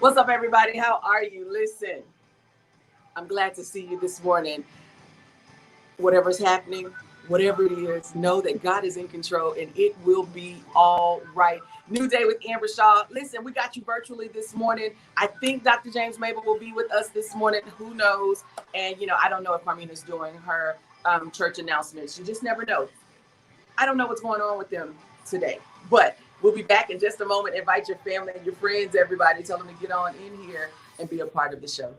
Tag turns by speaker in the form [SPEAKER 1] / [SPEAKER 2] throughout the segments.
[SPEAKER 1] What's up, everybody? How are you? Listen, I'm glad to see you this morning. Whatever's happening, whatever it is, know that God is in control and it will be all right. New day with Amber Shaw. Listen, we got you virtually this morning. I think Dr. James Mable will be with us this morning. Who knows? And, I don't know if Carmina's doing her church announcements. You just never know. I don't know what's going on with them today, but we'll be back in just a moment. Invite your family and your friends, everybody. Tell them to get on in here and be a part of the show.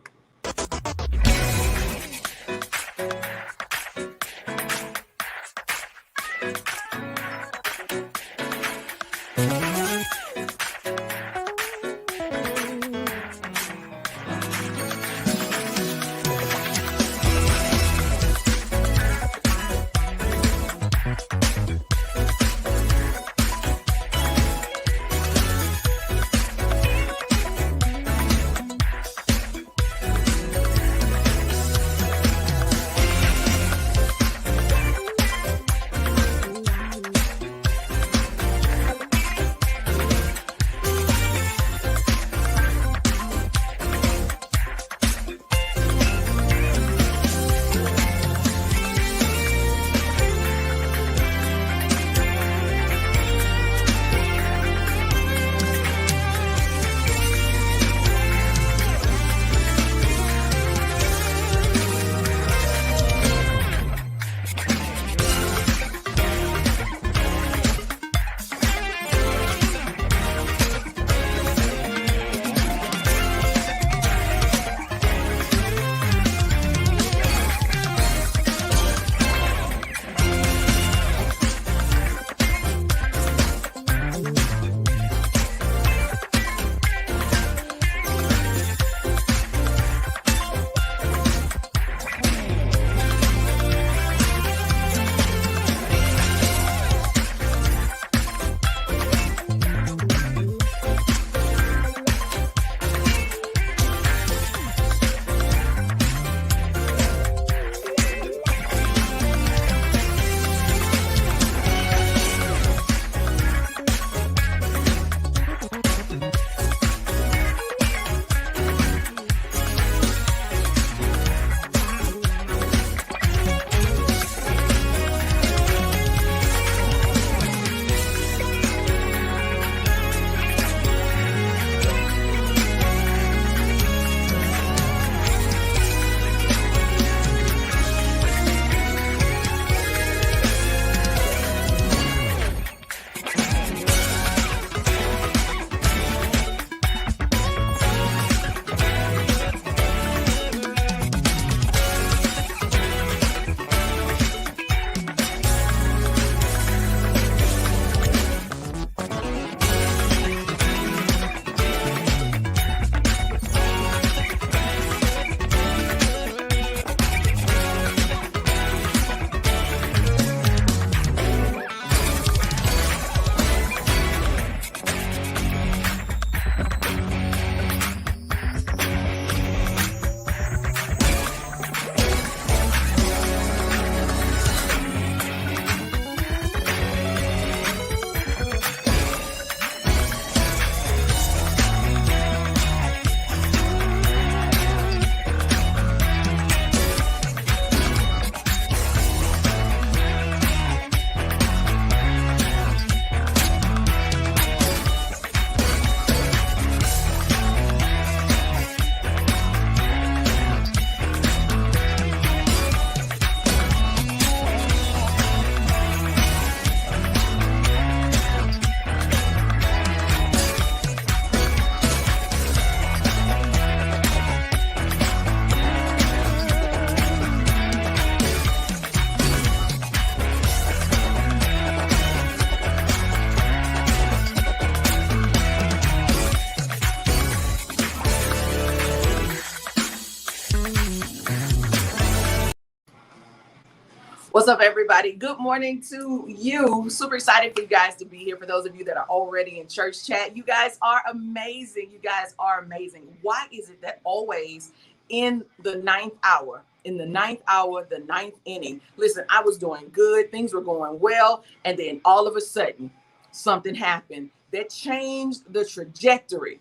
[SPEAKER 1] What's up, everybody? Good morning to you. Super excited for you guys to be here. For those of you that are already in church chat, you guys are amazing. You guys are amazing. Why is it that always in the ninth hour, the ninth inning, listen, I was doing good. Things were going well. And then all of a sudden, something happened that changed the trajectory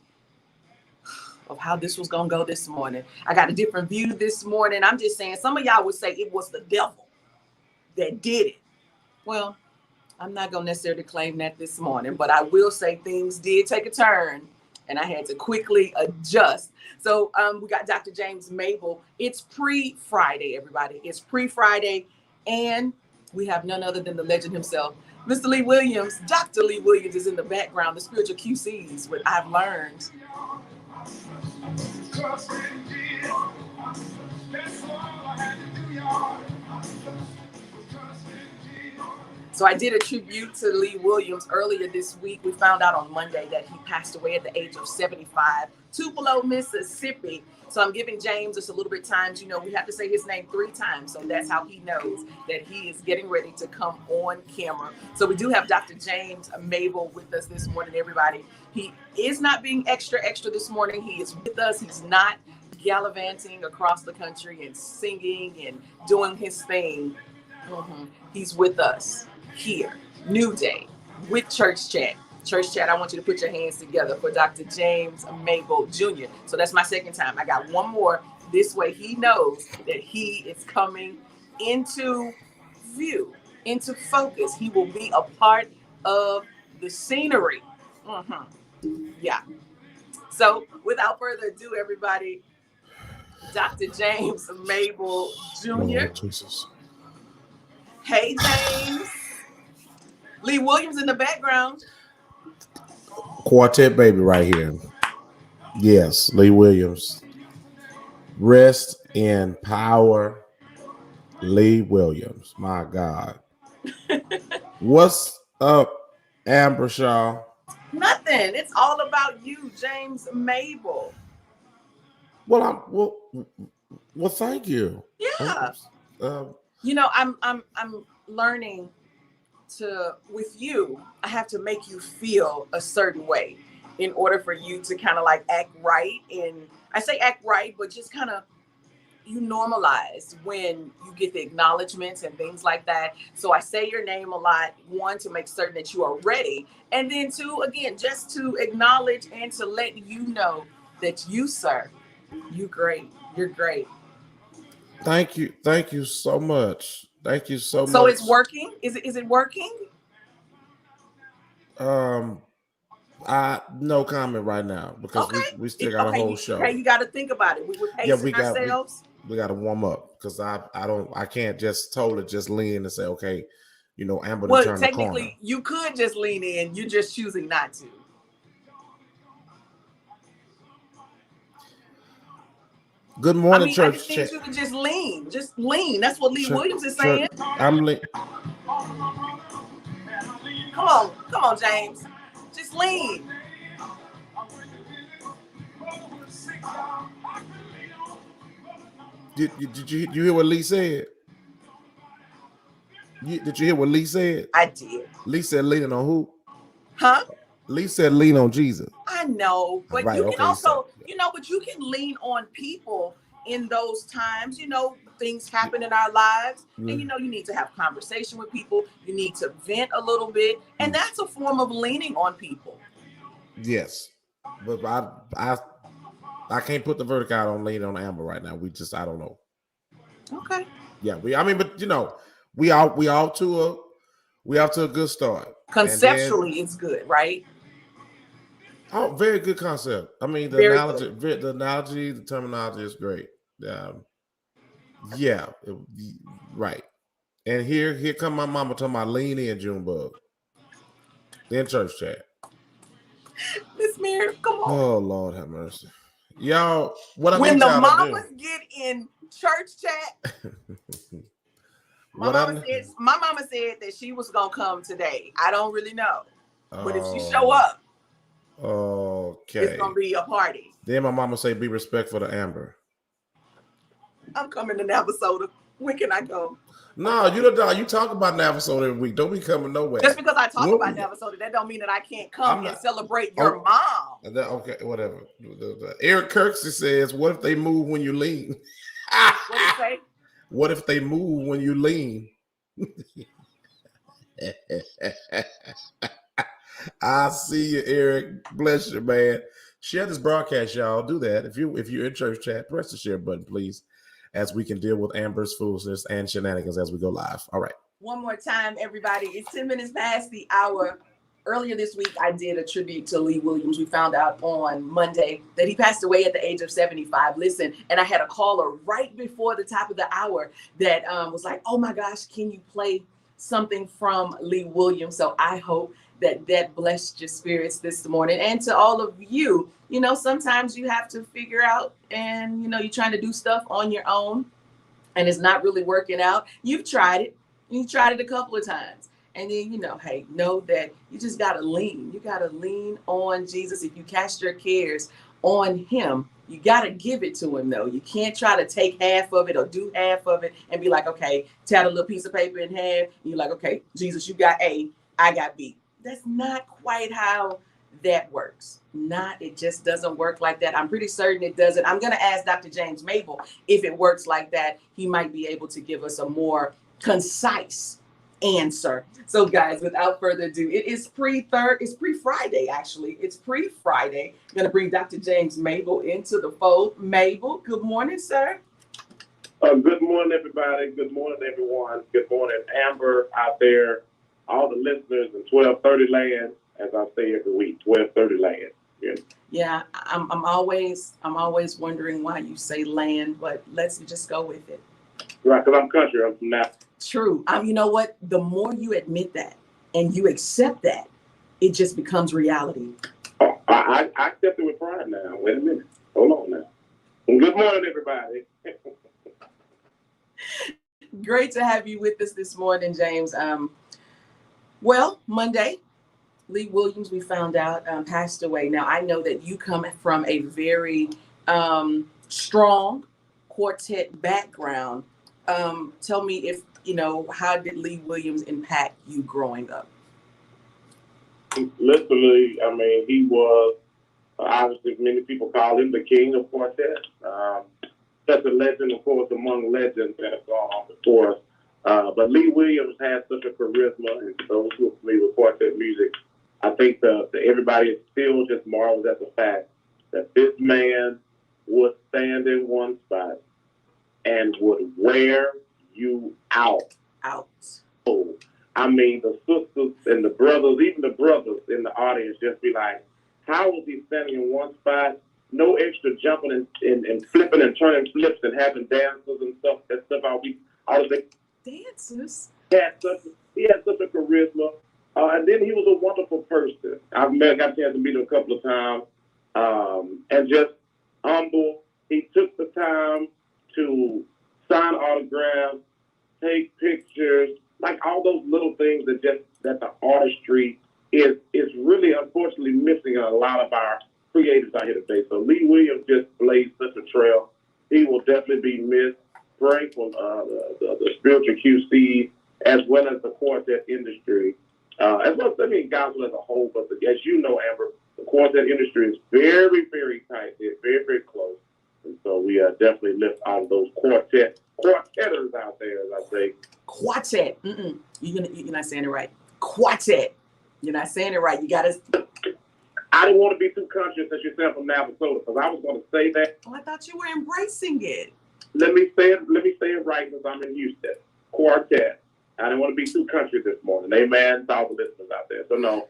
[SPEAKER 1] of how this was going to go this morning. I got a different view this morning. I'm just saying, some of y'all would say it was the devil that did it. Well, I'm not going to necessarily claim that this morning, but I will say things did take a turn and I had to quickly adjust. So we got Dr. James Mable. It's pre-Friday, everybody. It's pre-Friday, and we have none other than the legend himself, Mr. Lee Williams. Dr. Lee Williams is in the background, the spiritual QCs, what I've learned. So I did a tribute to Lee Williams earlier this week. We found out on Monday that he passed away at the age of 75, Tupelo, Mississippi. So I'm giving James just a little bit of time. You know, we have to say his name 3 times. So that's how he knows that he is getting ready to come on camera. So we do have Dr. James Mable with us this morning, everybody. He is not being extra this morning. He is with us. He's not gallivanting across the country and singing and doing his thing. He's with us here, New Day, with Church Chat. Church Chat, I want you to put your hands together for Dr. James Mable Jr. So that's my second time. I got one more. This way he knows that he is coming into view, into focus. He will be a part of the scenery. Yeah. So without further ado, everybody, Dr. James Mable Jr.
[SPEAKER 2] Oh, Jesus.
[SPEAKER 1] Hey, James. Lee Williams in the background.
[SPEAKER 2] Quartet baby right here. Yes, Lee Williams. Rest in power, Lee Williams. My God. What's up, Amber Shaw?
[SPEAKER 1] Nothing. It's all about you, James Mable.
[SPEAKER 2] Well, thank you.
[SPEAKER 1] Yeah. You know, I'm learning to, with you, I have to make you feel a certain way in order for you to kind of like act right. And I say act right, but just kind of you normalize when you get the acknowledgments and things like that. So I say your name a lot, one, to make certain that you are ready. And then two, again, just to acknowledge and to let you know that you, sir, you're great. You're great.
[SPEAKER 2] Thank you. Thank you so much. Thank you so much.
[SPEAKER 1] So it's working? Is it working?
[SPEAKER 2] I no comment right now because we still got a whole show.
[SPEAKER 1] Okay, you got to think about it. We're pacing ourselves.
[SPEAKER 2] We got to warm up because I can't just totally just lean and say, okay, you know, Amber to turn the corner. Well,
[SPEAKER 1] technically, you could just lean in. You're just choosing not to.
[SPEAKER 2] Good morning, Church.
[SPEAKER 1] I think you can just lean. Just lean. That's what Lee Williams is saying.
[SPEAKER 2] I'm lean.
[SPEAKER 1] Come on, James. Just lean.
[SPEAKER 2] Did you hear what Lee said? Did you hear what Lee said?
[SPEAKER 1] I did.
[SPEAKER 2] Lee said leaning on who?
[SPEAKER 1] Huh?
[SPEAKER 2] Lee said lean on Jesus.
[SPEAKER 1] I know, but you can also, but you can lean on people in those times. You know, things happen in our lives, and you need to have conversation with people. You need to vent a little bit, and that's a form of leaning on people.
[SPEAKER 2] Yes, but I can't put the verdict out on leaning on Amber right now. I don't know.
[SPEAKER 1] Okay.
[SPEAKER 2] Yeah, we off to a good start.
[SPEAKER 1] Conceptually, it's good, right?
[SPEAKER 2] Oh, very good concept. I mean, the analogy, the terminology is great. Right. And here come my mama talking about lean in, Junebug. Then Church Chat.
[SPEAKER 1] Miss Mary, come on.
[SPEAKER 2] Oh, Lord have mercy. Y'all, what
[SPEAKER 1] when the mamas get in Church Chat, my mama said that she was gonna come today. I don't really know, but if she show up,
[SPEAKER 2] okay,
[SPEAKER 1] it's gonna be a party.
[SPEAKER 2] Then my mama say, "Be respectful to Amber."
[SPEAKER 1] I'm coming to Navasota. When can I go?
[SPEAKER 2] No, you talk about Navasota every week. Don't be coming nowhere.
[SPEAKER 1] Just because I talk about Navasota, that don't mean that I can't come and celebrate your mom.
[SPEAKER 2] Okay, whatever. Eric Kirksey says, "What if they move when you lean?"
[SPEAKER 1] What do you say?
[SPEAKER 2] What if they move when you lean? I see you, Eric. Bless you, man. Share this broadcast, y'all. Do that. If you're in church chat, press the share button, please, as we can deal with Amber's foolishness and shenanigans as we go live. All right.
[SPEAKER 1] One more time, everybody. It's 10 minutes past the hour. Earlier this week, I did a tribute to Lee Williams. We found out on Monday that he passed away at the age of 75. Listen, and I had a caller right before the top of the hour that was like, oh my gosh, can you play something from Lee Williams? So I hope that blessed your spirits this morning. And to all of you, sometimes you have to figure out and, you're trying to do stuff on your own and it's not really working out. You've tried it. You tried it a couple of times. And then, hey, know that you just got to lean. You got to lean on Jesus. If you cast your cares on him, you got to give it to him, though. You can't try to take half of it or do half of it and be like, okay, tear a little piece of paper in half. And you're like, okay, Jesus, you got A, I got B. That's not quite how that works. It just doesn't work like that. I'm pretty certain it doesn't. I'm going to ask Dr. James Mable if it works like that. He might be able to give us a more concise answer. So guys, without further ado, it's pre-Friday, actually. It's pre-Friday. I'm going to bring Dr. James Mable into the fold. Mable, good morning, sir.
[SPEAKER 3] Good morning, everybody. Good morning, everyone. Good morning, Amber out there, all the listeners in 1230 land, as I say every week, 1230 land.
[SPEAKER 1] Yeah, I'm always wondering why you say land, but let's just go with it.
[SPEAKER 3] Right, because I'm country. I'm from Napa.
[SPEAKER 1] True. You know what? The more you admit that and you accept that, it just becomes reality.
[SPEAKER 3] Oh, I accept it with pride now. Wait a minute. Hold on now. Well, good morning, everybody.
[SPEAKER 1] Great to have you with us this morning, James. Monday, Lee Williams, we found out, passed away. Now, I know that you come from a very strong quartet background. Tell me if, how did Lee Williams impact you growing up?
[SPEAKER 3] Literally, he was, obviously, many people call him the king of quartet. Such a legend, of course, among legends that have gone on before us. But Lee Williams had such a charisma, and those who are familiar with quartet music, I think that everybody still just marvels at the fact that this man would stand in one spot and would wear you out. So, the sisters and the brothers, even the brothers in the audience, just be like, how was he standing in one spot? No extra jumping and flipping and turning flips and having dances and stuff. That stuff all the
[SPEAKER 1] dances.
[SPEAKER 3] He had such a charisma. And then he was a wonderful person. Got a chance to meet him a couple of times. And just humble. He took the time to sign autographs, take pictures, like all those little things that the artistry is really unfortunately missing in a lot of our creators out here today. So Lee Williams just blazed such a trail. He will definitely be missed. Praying for the spiritual QC as well as the quartet industry, as well as gospel as a whole. But as you know, Amber, the quartet industry is very, very tight. It's very, very close. And so we definitely lift all of those quartetters out there, as I say.
[SPEAKER 1] Quartet. You're not saying it right. Quartet. You're not saying it right. You got to.
[SPEAKER 3] I didn't want to be too conscious as you said from Navasota, because I was going to say that.
[SPEAKER 1] Oh, I thought you were embracing it.
[SPEAKER 3] Let me say it right, because I'm in Houston. Quartet. I didn't want to be too country this morning. Amen. To all the listeners out there. So no.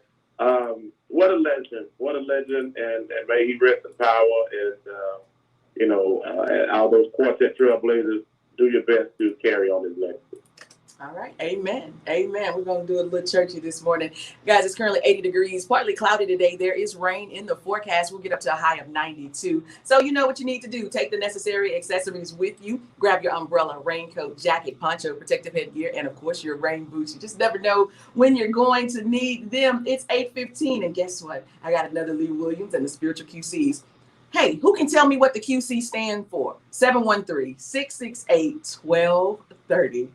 [SPEAKER 3] What a legend. What a legend. And may he rest in power. And all those quartet trailblazers, do your best to carry on his legacy.
[SPEAKER 1] All right. Amen. Amen. We're going to do a little churchy this morning. Guys, it's currently 80 degrees, partly cloudy today. There is rain in the forecast. We'll get up to a high of 92. So you know what you need to do. Take the necessary accessories with you. Grab your umbrella, raincoat, jacket, poncho, protective headgear, and of course your rain boots. You just never know when you're going to need them. It's 8:15. And guess what? I got another Lee Williams and the spiritual QCs. Hey, who can tell me what the QC stand for? 713-668-1230.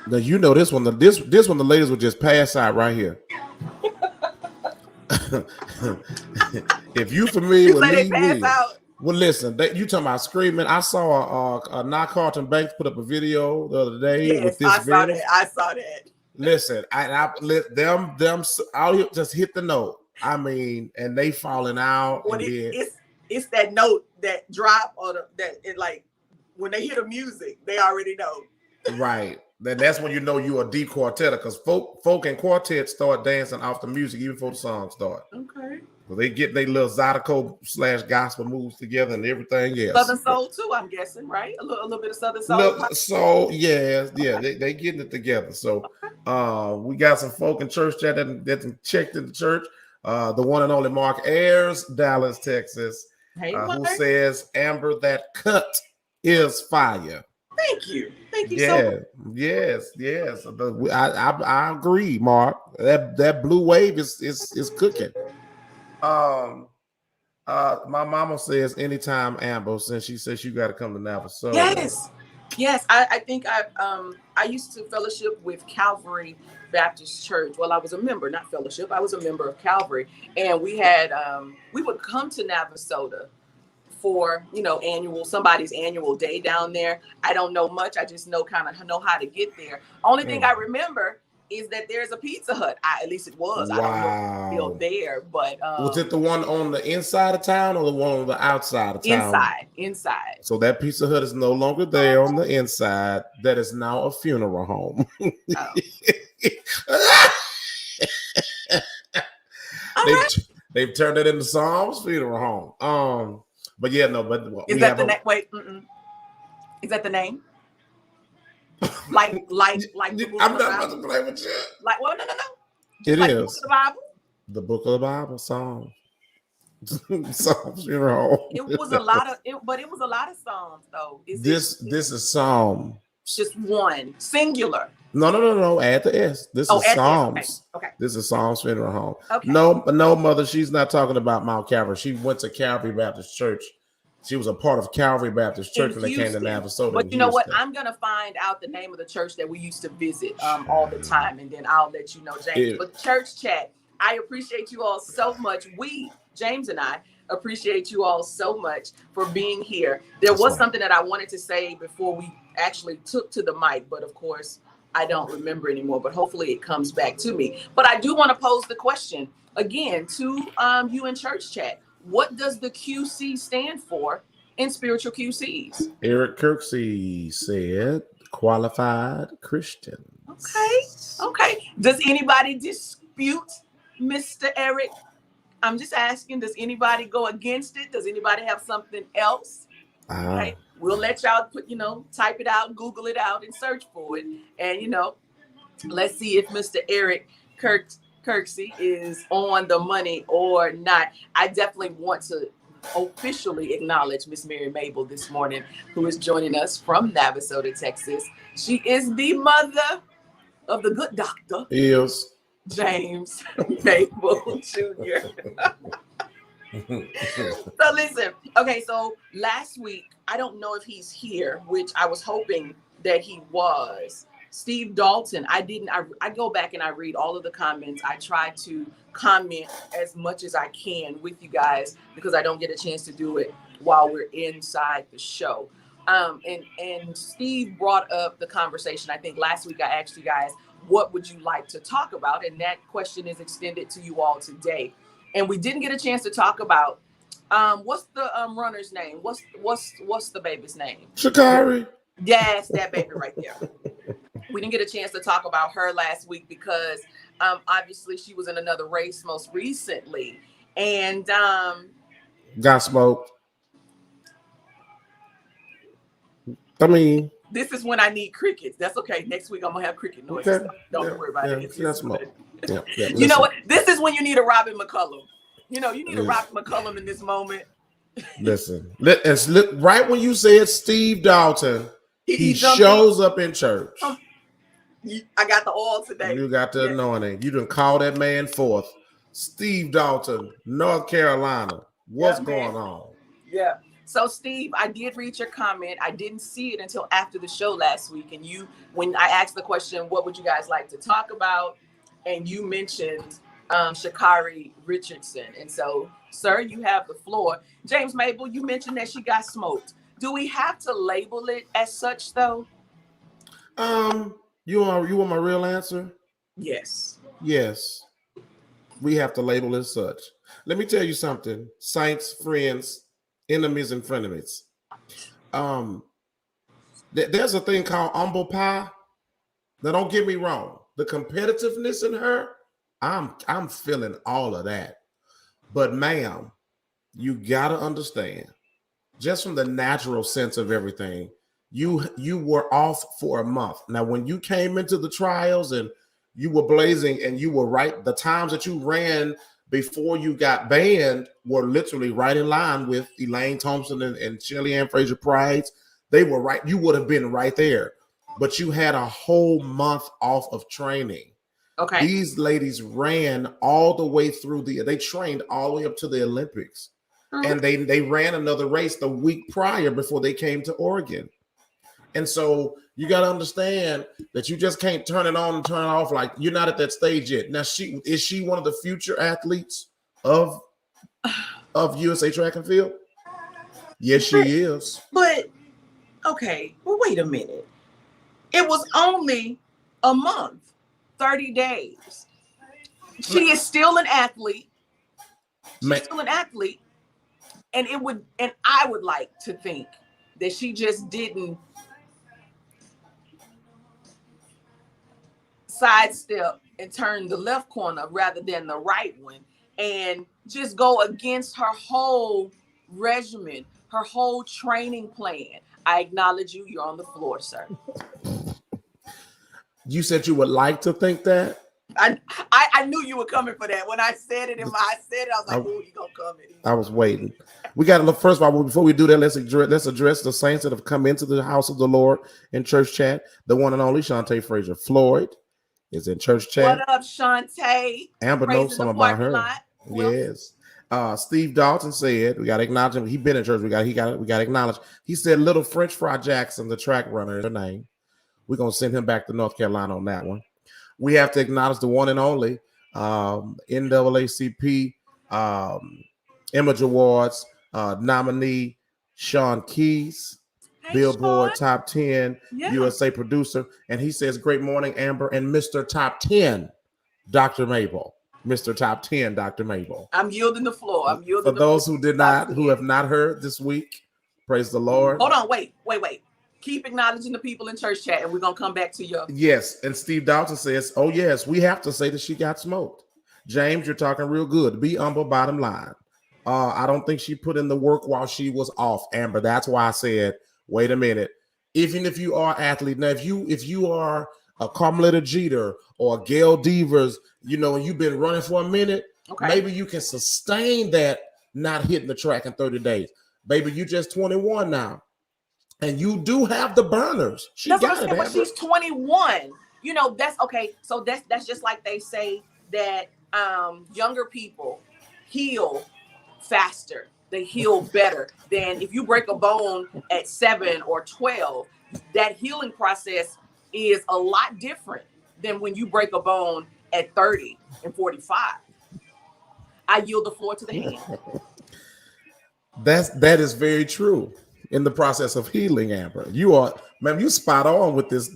[SPEAKER 2] Now this one. This one, the ladies would just pass out right here. If you familiar with Lee Williams, Well, listen, you talking about screaming? I saw Not Carlton Banks put up a video the other day with
[SPEAKER 1] Yes,
[SPEAKER 2] this
[SPEAKER 1] saw
[SPEAKER 2] video.
[SPEAKER 1] that. I saw that.
[SPEAKER 2] Listen, I let them out here just hit the note. I mean, and they falling out,
[SPEAKER 1] When
[SPEAKER 2] and then
[SPEAKER 1] it's that note that drop or that it like when they hear the music, they already know.
[SPEAKER 2] right. Then that's when you know you a deep quartet because folk and quartet start dancing off the music even before the song start.
[SPEAKER 1] Okay.
[SPEAKER 2] Well, they get their little Zydeco / gospel moves together and everything else.
[SPEAKER 1] Southern soul too, I'm guessing, right? A little bit of Southern soul.
[SPEAKER 2] Look, so yeah, they getting it together. So we got some folk in church chat that checked in the church. The one and only Mark Ayers, Dallas, Texas,
[SPEAKER 1] Hey,
[SPEAKER 2] who says, Amber, that cut is fire.
[SPEAKER 1] Thank you
[SPEAKER 2] Yeah,
[SPEAKER 1] so much.
[SPEAKER 2] yes. I agree, Mark. That blue wave is cooking. My mama says anytime, Amber, since she says you got to come to Navasota.
[SPEAKER 1] Yes. I think I used to fellowship with Calvary Baptist Church. Well, I was a member, not fellowship. I was a member of Calvary, and we had we would come to Navasota for somebody's annual day down there. I don't know much. I just know how to get there. Only thing I remember is that there's a Pizza Hut. At least it was.
[SPEAKER 2] Wow.
[SPEAKER 1] I don't know if it's still there, but
[SPEAKER 2] was it the one on the inside of town or the one on the outside of town?
[SPEAKER 1] Inside.
[SPEAKER 2] So that Pizza Hut is no longer there on the inside. That is now a funeral home. They've turned it into Psalms Funeral Home. But yeah, no, but
[SPEAKER 1] is that the name? Wait, is that the name? Like
[SPEAKER 2] I'm not about to play with you.
[SPEAKER 1] Like, well, no.
[SPEAKER 2] It
[SPEAKER 1] like
[SPEAKER 2] is the book of the Bible, Psalms. Psalms Funeral Home.
[SPEAKER 1] It was a lot of Psalms though.
[SPEAKER 2] This is Psalm.
[SPEAKER 1] Just one singular.
[SPEAKER 2] No. Add the S. This is Psalms.
[SPEAKER 1] Okay.
[SPEAKER 2] This is Psalms Funeral Home.
[SPEAKER 1] Okay.
[SPEAKER 2] No, mother. She's not talking about Mount Calvary. She went to Calvary Baptist Church. She was a part of Calvary Baptist Church when they came to Navasota.
[SPEAKER 1] But you know what? I'm gonna find out the name of the church that we used to visit all the time, and then I'll let you know, James. But church chat, I appreciate you all so much. James and I appreciate you all so much for being here. There was something that I wanted to say before we actually took to the mic, but of course I don't remember anymore, but hopefully it comes back to me. But I do want to pose the question again to you in church chat. What does the QC stand for in spiritual QCs?
[SPEAKER 2] Eric Kirksey said qualified Christian.
[SPEAKER 1] Okay. Does anybody dispute Mr. Eric? I'm just asking, does anybody go against it? Does anybody have something else? Okay. We'll let y'all type it out, Google it out, and search for it. And, let's see if Mr. Eric Kirksey is on the money or not. I definitely want to officially acknowledge Miss Mary Mable this morning, who is joining us from Navasota, Texas. She is the mother of the good doctor.
[SPEAKER 2] Yes.
[SPEAKER 1] James Mable Jr. So listen, okay, so last week, I don't know if he's here, which I was hoping that he was. Steve Dalton, I go back and I read all of the comments. I try to comment as much as I can with you guys because I don't get a chance to do it while we're inside the show. And Steve brought up the conversation. I think last week I asked you guys, what would you like to talk about? And that question is extended to you all today. And we didn't get a chance to talk about what's the runner's name? What's the baby's name?
[SPEAKER 2] Shakari.
[SPEAKER 1] Yes, that baby right there. We didn't get a chance to talk about her last week because obviously she was in another race most recently. And
[SPEAKER 2] got smoked. I mean,
[SPEAKER 1] this is when I need crickets. That's okay. Next week I'm gonna have cricket noise.
[SPEAKER 2] Okay.
[SPEAKER 1] Don't worry about it.
[SPEAKER 2] You
[SPEAKER 1] know what? This is when you need a Robin McCullum. You need a Robin McCullum in this moment.
[SPEAKER 2] Listen, right when you said Steve Dalton, he shows up in church.
[SPEAKER 1] I got the oil today.
[SPEAKER 2] You got the anointing. You done call that man forth. Steve Dalton, North Carolina. What's going on?
[SPEAKER 1] Yeah. So Steve, I did read your comment. I didn't see it until after the show last week. And when I asked the question, what would you guys like to talk about? And you mentioned Shakari Richardson. And so, sir, you have the floor. James Mable, you mentioned that she got smoked. Do we have to label it as such, though?
[SPEAKER 2] You want my real answer?
[SPEAKER 1] Yes.
[SPEAKER 2] Yes. We have to label it as such. Let me tell you something, saints, friends, enemies, and frenemies. There's a thing called humble pie. Now, don't get me wrong. The competitiveness in her, I'm feeling all of that. But ma'am, you gotta understand, just from the natural sense of everything, you were off for a month. Now, when you came into the trials and you were blazing and you were right, the times that you ran before you got banned were literally right in line with Elaine Thompson and Shelly Ann Fraser Pride's. They were right. You would have been right there, but you had a whole month off of training.
[SPEAKER 1] Okay.
[SPEAKER 2] These ladies ran all the way through they trained all the way up to the Olympics. And they ran another race the week prior before they came to Oregon. And so you got to understand that you just can't turn it on and turn it off. Like, you're not at that stage yet. Now, is she one of the future athletes of USA Track and Field? Yes, she is.
[SPEAKER 1] But, okay, well, wait a minute. It was only a month, 30 days. She is still an athlete. She's still an athlete. And I would like to think that she just didn't sidestep and turn the left corner rather than the right one and just go against her whole regimen, her whole training plan. I acknowledge you. You're on the floor, sir.
[SPEAKER 2] You said you would like to think that?
[SPEAKER 1] I knew you were coming for that. When I said it, I was like, "Oh, you gonna come in?"
[SPEAKER 2] I was waiting. We got to look. First of all, before we do that, let's address the saints that have come into the house of the Lord in church chat. The one and only Shantae Fraser Floyd is in church chat.
[SPEAKER 1] What up, Shantae?
[SPEAKER 2] Amber knows something about her. Yes. Steve Dalton said we got to acknowledge him. He been in church. We got to acknowledge. He said Little French Fry Jackson, the track runner, is her name. We're gonna send him back to North Carolina on that one. We have to acknowledge the one and only NAACP Image Awards nominee Sean Keys, Billboard
[SPEAKER 1] Sean.
[SPEAKER 2] Top 10 USA producer. And he says, "Great morning, Amber and Mr. Top 10, Dr. Mable." Mr. Top 10, Dr. Mable.
[SPEAKER 1] I'm yielding the floor.
[SPEAKER 2] For those who have not heard this week, praise the Lord.
[SPEAKER 1] Hold on, wait. Keep acknowledging the people in church chat, and we're gonna come back to you.
[SPEAKER 2] Yes, and Steve Dalton says, "Oh yes, we have to say that she got smoked." James, you're talking real good. Be humble. Bottom line, I don't think she put in the work while she was off, Amber. That's why I said, wait a minute. Even if you are an athlete now, if you are a Carmelita Jeter or a Gail Devers, and you've been running for a minute, maybe you can sustain that not hitting the track in 30 days. Baby, you just 21 now. And you do have the burners.
[SPEAKER 1] That's what I'm saying, but she's 21. That's okay. So that's just like they say that younger people heal faster. They heal better than if you break a bone at 7 or 12. That healing process is a lot different than when you break a bone at 30 and 45. I yield the floor to the hand.
[SPEAKER 2] That is very true. In the process of healing, Amber, you spot on with these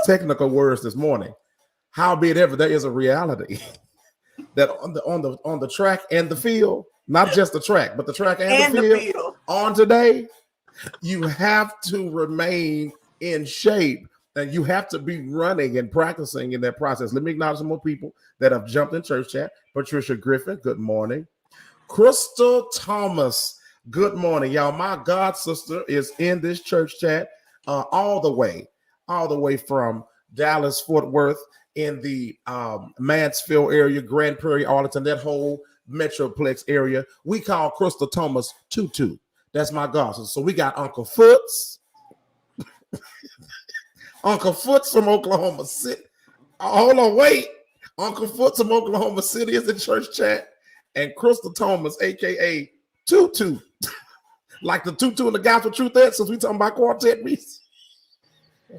[SPEAKER 2] technical words this morning. Howbeit ever, there is a reality that on the track and the field, not just the track, but the track and the field on today, you have to remain in shape and you have to be running and practicing in that process. Let me acknowledge some more people that have jumped in church chat. Patricia Griffin, good morning. Crystal Thomas, good morning, y'all. My god sister is in this church chat all the way from Dallas, Fort Worth, in the Mansfield area, Grand Prairie, Arlington, that whole Metroplex area. We call Crystal Thomas Tutu. That's my god sister. So we got Uncle Foots. Uncle Foots from Oklahoma City. Hold on, wait. Uncle Foots from Oklahoma City is in church chat. And Crystal Thomas, a.k.a. Tutu, like the tutu in the gospel truth there, since we talking about quartet music.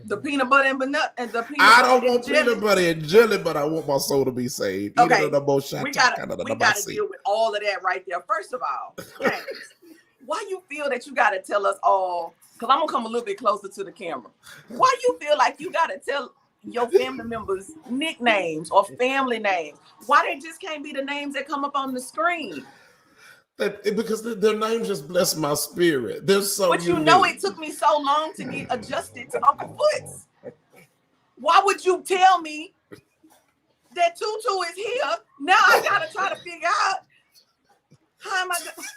[SPEAKER 1] The peanut butter and banana and the peanut
[SPEAKER 2] I
[SPEAKER 1] butter
[SPEAKER 2] don't
[SPEAKER 1] and
[SPEAKER 2] want
[SPEAKER 1] jelly.
[SPEAKER 2] peanut butter and jelly, but I want my soul to be saved.
[SPEAKER 1] Okay, we gotta
[SPEAKER 2] See.
[SPEAKER 1] deal with all of that right there. First of all, James, why you feel that you gotta tell us all? Because I'm gonna come a little bit closer to the camera. Why you feel like you gotta tell your family members nicknames or family names? Why they just can't be the names that come up on the screen?
[SPEAKER 2] Because their names just bless my spirit. They're so
[SPEAKER 1] But you know it took me so long to get adjusted to Uncle Foots. Why would you tell me that Tutu is here? Now I gotta try to figure out how am I gonna...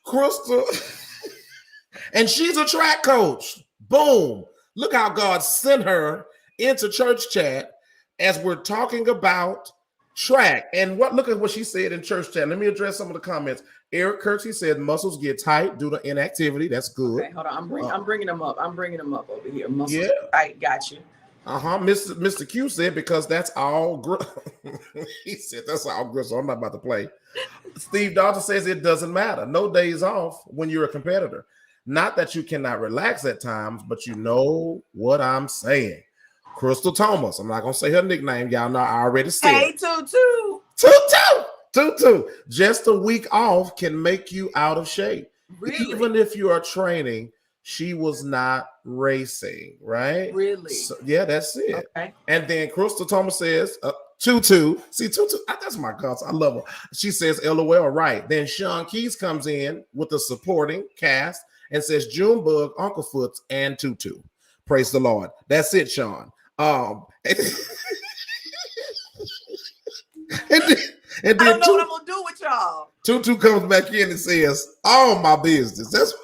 [SPEAKER 2] Crystal. And she's a track coach. Boom. Look how God sent her into church chat as we're talking about track. And look at what she said in church chat. Let me address some of the comments. Eric Kirksey said muscles get tight due to inactivity. That's good.
[SPEAKER 1] Okay, hold on. I'm bringing them up. I'm bringing them up over here. Muscles get tight. Got you.
[SPEAKER 2] Mr. Q said because that's all. He said that's all good. So I'm not about to play. Steve Dalton says it doesn't matter. No days off when you're a competitor. Not that you cannot relax at times, but you know what I'm saying. Crystal Thomas. I'm not gonna say her nickname. Y'all know I already said.
[SPEAKER 1] Hey, Tutu.
[SPEAKER 2] Tutu. Just a week off can make you out of shape.
[SPEAKER 1] Really?
[SPEAKER 2] Even if you are training, she was not racing, right?
[SPEAKER 1] Really?
[SPEAKER 2] So, yeah, that's it.
[SPEAKER 1] Okay.
[SPEAKER 2] And then Crystal Thomas says, Tutu. See, Tutu, that's my guts. I love her. She says, LOL, right. Then Sean Keys comes in with the supporting cast and says, Junebug, Uncle Foots, and Tutu. Praise the Lord. That's it, Sean. And then
[SPEAKER 1] I don't know what I'm gonna do with y'all.
[SPEAKER 2] Tutu comes back in and says, all my business. That's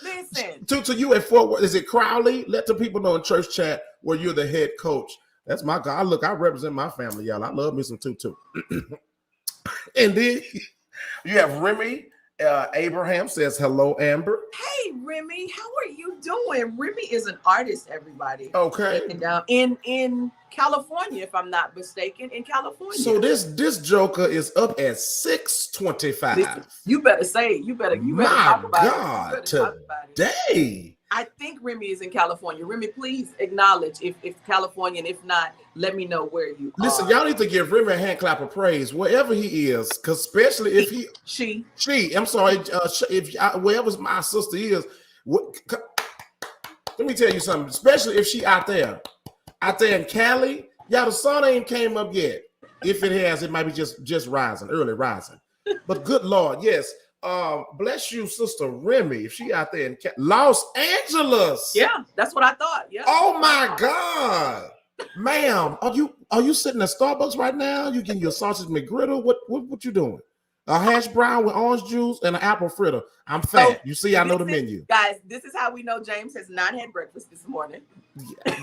[SPEAKER 1] listen.
[SPEAKER 2] Tutu, you at Fort Worth. Is it Crowley? Let the people know in church chat where you're the head coach. That's my guy. Look, I represent my family, y'all. I love me some Tutu. And then you have Remy. Abraham says, hello, Amber.
[SPEAKER 1] Hey, Remy, how are you doing? Remy is an artist, everybody.
[SPEAKER 2] Okay.
[SPEAKER 1] And in California, if I'm not mistaken, in California.
[SPEAKER 2] So this joker is up at 625.
[SPEAKER 1] You better talk about it.
[SPEAKER 2] Today.
[SPEAKER 1] I think Remy is in California. Remy, please acknowledge if California, and if not, let me know where you are.
[SPEAKER 2] Listen, y'all need to give Remy a hand clap of praise wherever he is, because especially if she. I'm sorry, wherever my sister is. Let me tell you something. Especially if she out there in Cali, y'all, the sun ain't came up yet. If it has, it might be just rising, early rising. But good Lord, yes. Bless you, Sister Remy. If she out there in Los Angeles.
[SPEAKER 1] Yeah, that's what I thought. Yeah.
[SPEAKER 2] Oh my God. Ma'am, are you sitting at Starbucks right now? You getting your sausage McGriddle? What you doing? A hash brown with orange juice and an apple fritter. I'm fat. So, you see, I know the menu.
[SPEAKER 1] Guys, this is how we know James has not had breakfast this morning.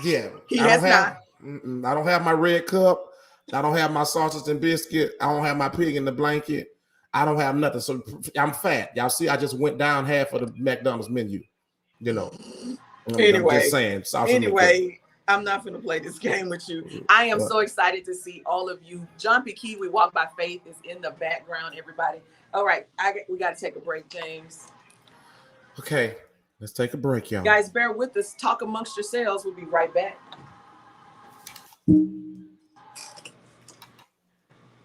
[SPEAKER 2] Yeah.
[SPEAKER 1] He has not.
[SPEAKER 2] I don't have my red cup. I don't have my sausage and biscuit. I don't have my pig in the blanket. I don't have nothing. So I'm fat. Y'all see, I just went down half of the McDonald's menu. You know.
[SPEAKER 1] Anyway,
[SPEAKER 2] I'm just saying.
[SPEAKER 1] I'm not going to play this game with you. I am so excited to see all of you. John P. Key, We Walk by Faith is in the background, everybody. All right. We got to take a break, James.
[SPEAKER 2] Okay. Let's take a break, y'all.
[SPEAKER 1] Guys, bear with us. Talk amongst yourselves. We'll be right back.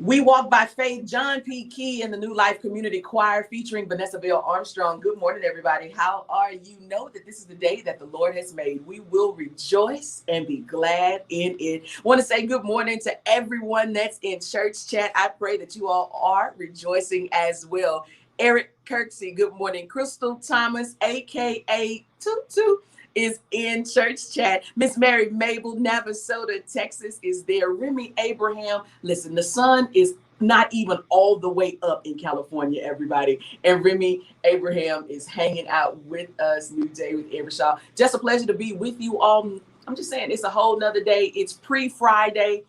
[SPEAKER 1] We Walk by Faith, John P. Key and the New Life Community Choir featuring Vanessa Bell Armstrong. Good morning, everybody. How are you? Know that this is the day that the Lord has made. We will rejoice and be glad in it. I want to say good morning to everyone that's in church chat. I pray that you all are rejoicing as well. Eric Kirksey, good morning. Crystal Thomas, a.k.a. Tutu, is in church chat. Miss Mary Mable, Navasota, Texas is there. Remy Abraham. Listen, the sun is not even all the way up in California, everybody. And Remy Abraham is hanging out with us. New Day with Evershaw. Just a pleasure to be with you all. I'm just saying, it's a whole nother day. It's pre-Friday.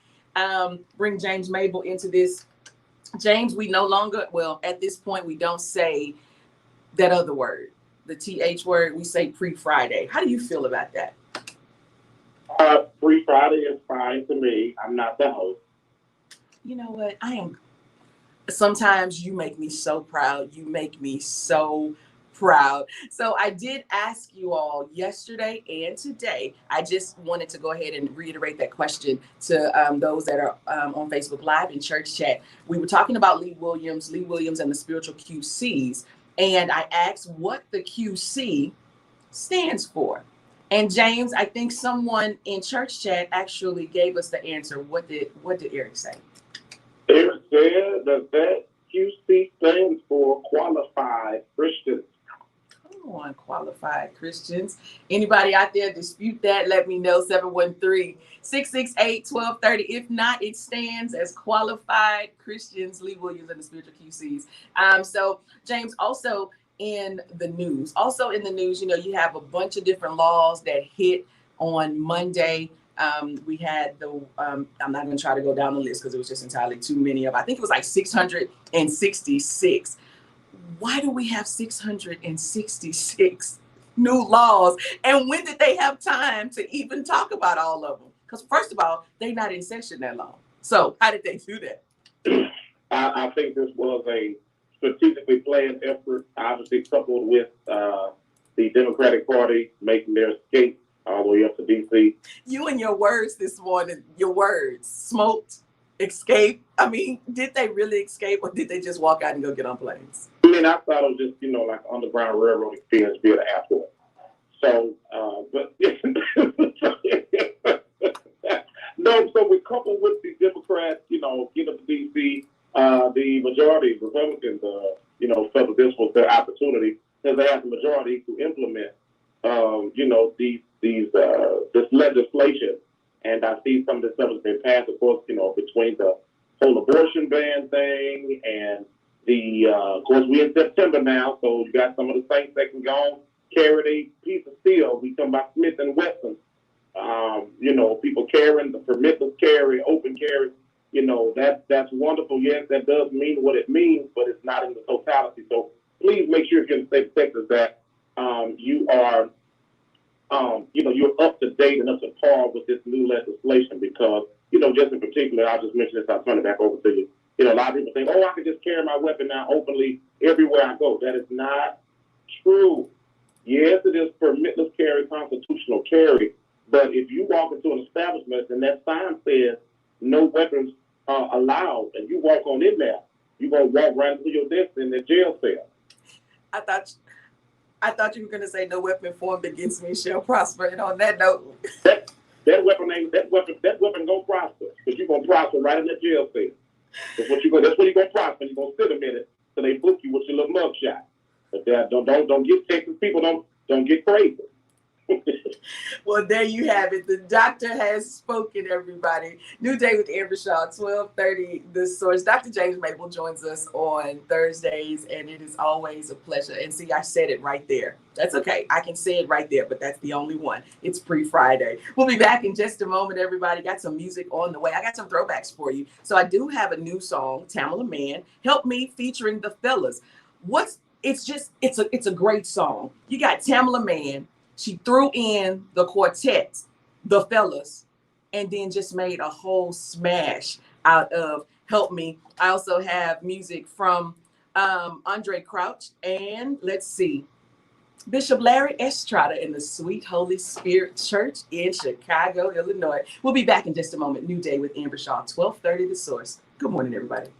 [SPEAKER 1] Bring James Mable into this. James, we no longer, at this point, we don't say that other word. The TH word, we say pre-Friday. How do you feel about that?
[SPEAKER 3] Pre-Friday is fine to me. I'm not the host.
[SPEAKER 1] You know what? Sometimes you make me so proud. You make me so proud. So I did ask you all yesterday and today. I just wanted to go ahead and reiterate that question to those that are on Facebook Live and church chat. We were talking about Lee Williams and the spiritual QCs. And I asked what the QC stands for. And James, I think someone in church chat actually gave us the answer. What did Eric say?
[SPEAKER 3] Eric said that QC stands for Qualified Christians.
[SPEAKER 1] Come on, Qualified Christians. Anybody out there dispute that? Let me know. 713-668-1230. If not, it stands as Qualified Christians, Lee Williams and the spiritual QCs. So James, also in the news, you have a bunch of different laws that hit on Monday. We had I'm not going to try to go down the list because it was just entirely too many of, I think it was like 666. Why do we have 666 new laws? And when did they have time to even talk about all of them? Because first of all, they're not in session that long. So how did they do that?
[SPEAKER 3] I think this was a strategically planned effort, obviously coupled with the Democratic Party making their escape all the way up to D.C.
[SPEAKER 1] You and your words this morning, smoked, escape. I mean, did they really escape or did they just walk out and go get on planes?
[SPEAKER 3] I mean, I thought it was just, like Underground Railroad experience via the airport. So, but no, so we coupled with the Democrats, get up to D.C., the majority Republicans, felt this was their opportunity because they have the majority to implement, this legislation. And I see some of this stuff has been passed, of course, between the whole abortion ban thing and of course, we're in September now, so you got some of the saints that can go carry a piece of steel. We talking about Smith and Wesson. People carrying the permitless carry, open carry. That's wonderful. Yes, that does mean what it means, but it's not in the totality. So please make sure if you're in the state of Texas that you are, you're up to date and up to par with this new legislation because, just in particular, I'll just mention this, I'll turn it back over to you. A lot of people think, I can just carry my weapon now openly everywhere I go. That is not true. Yes, it is permitless carry, constitutional carry. But if you walk into an establishment and that sign says no weapons are allowed, and you walk on in there, you're going to walk right into your desk in the jail cell.
[SPEAKER 1] I thought you were going to say no weapon formed against me shall prosper. And on that note,
[SPEAKER 3] that weapon gonna prosper, because you're gonna prosper right in the jail cell. That's where you're gonna prosper. You're gonna sit a minute till they book you with your little mug shot. But don't get Texas people don't get crazy.
[SPEAKER 1] Well, there you have it. The doctor has spoken, everybody. New Day with Amber Shaw, 12:30, The Source. Dr. James Mable joins us on Thursdays, and it is always a pleasure. And see, I said it right there. That's okay. I can say it right there, but that's the only one. It's pre-Friday. We'll be back in just a moment, everybody. Got some music on the way. I got some throwbacks for you. So I do have a new song, Tamala Man, Help Me, featuring the fellas. It's a great song. You got Tamala Man. She threw in the quartet, the fellas, and then just made a whole smash out of Help Me. I also have music from Andre Crouch and let's see, Bishop Larry Estrada in the Sweet Holy Spirit Church in Chicago, Illinois. We'll be back in just a moment. New Day with Amber Shaw, 12:30 The Source. Good morning, everybody.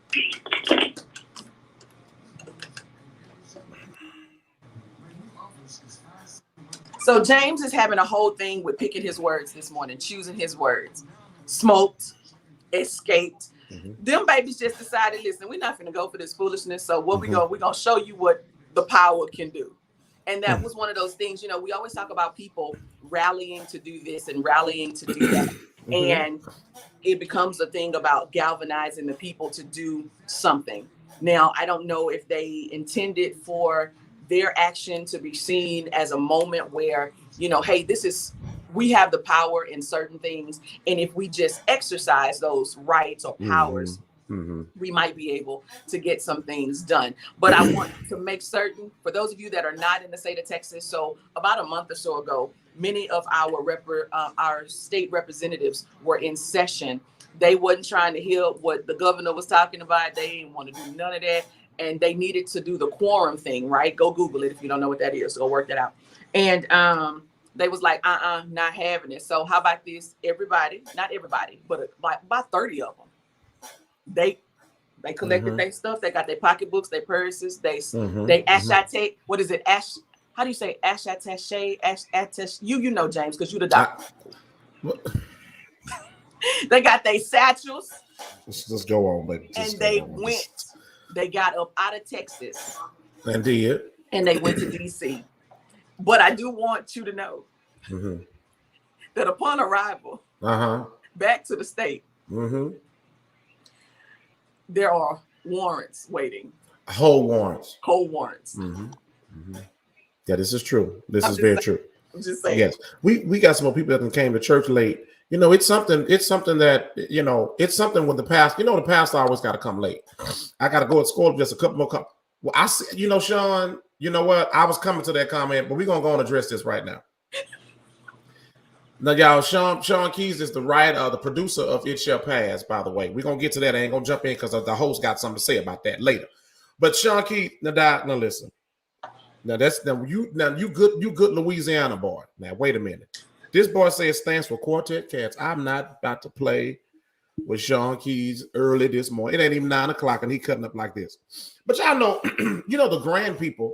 [SPEAKER 1] So James is having a whole thing with picking his words this morning, choosing his words. Smoked, escaped. Mm-hmm. Them babies just decided, listen, we're not going to go for this foolishness. So what we're going to show you what the power can do. And that was one of those things, we always talk about people rallying to do this and rallying to do that. Mm-hmm. And it becomes a thing about galvanizing the people to do something. Now, I don't know if they intended for their action to be seen as a moment where, hey, we have the power in certain things. And if we just exercise those rights or powers, we might be able to get some things done. But I want to make certain, for those of you that are not in the state of Texas, so about a month or so ago, many of our state representatives were in session. They wasn't trying to hear what the governor was talking about. They didn't want to do none of that. and they needed to do the quorum thing, right? Go Google it if you don't know what that is. Go work that out. And they was like, not having it. So how about this? Everybody, not everybody, but about 30 of them. They collected their stuff. They got their pocketbooks, their purses. They ashate. What is it? How do you say ashatache? Ash. You know, James, because you the doctor. They got their satchels.
[SPEAKER 2] Let's go on, baby.
[SPEAKER 1] And they went. They got up out of Texas.
[SPEAKER 2] And did.
[SPEAKER 1] And they went to DC. But I do want you to know that upon arrival back to the state, there are warrants waiting.
[SPEAKER 2] Whole warrants. Yeah, this is true. This is very true.
[SPEAKER 1] I'm just saying.
[SPEAKER 2] Yes, we got some more people that came to church late. You know, it's something that, you know, it's something with the pastor. You know, the pastor always got to come late. I got to go at school just a couple more. Well, I see, you know, Sean, you know what? I was coming to that comment, but we're going to go and address this right now. Now, y'all, Sean Keys is the producer of It Shall Pass, by the way. We're going to get to that. I ain't going to jump in because the host got something to say about that later. But Sean Keys, now listen. Now you good Louisiana boy. Now, wait a minute. This boy says it stands for Quartet Cats. I'm not about to play with Sean Keys early this morning. It ain't even 9 o'clock and he cutting up like this. But y'all know, you know, the grand people.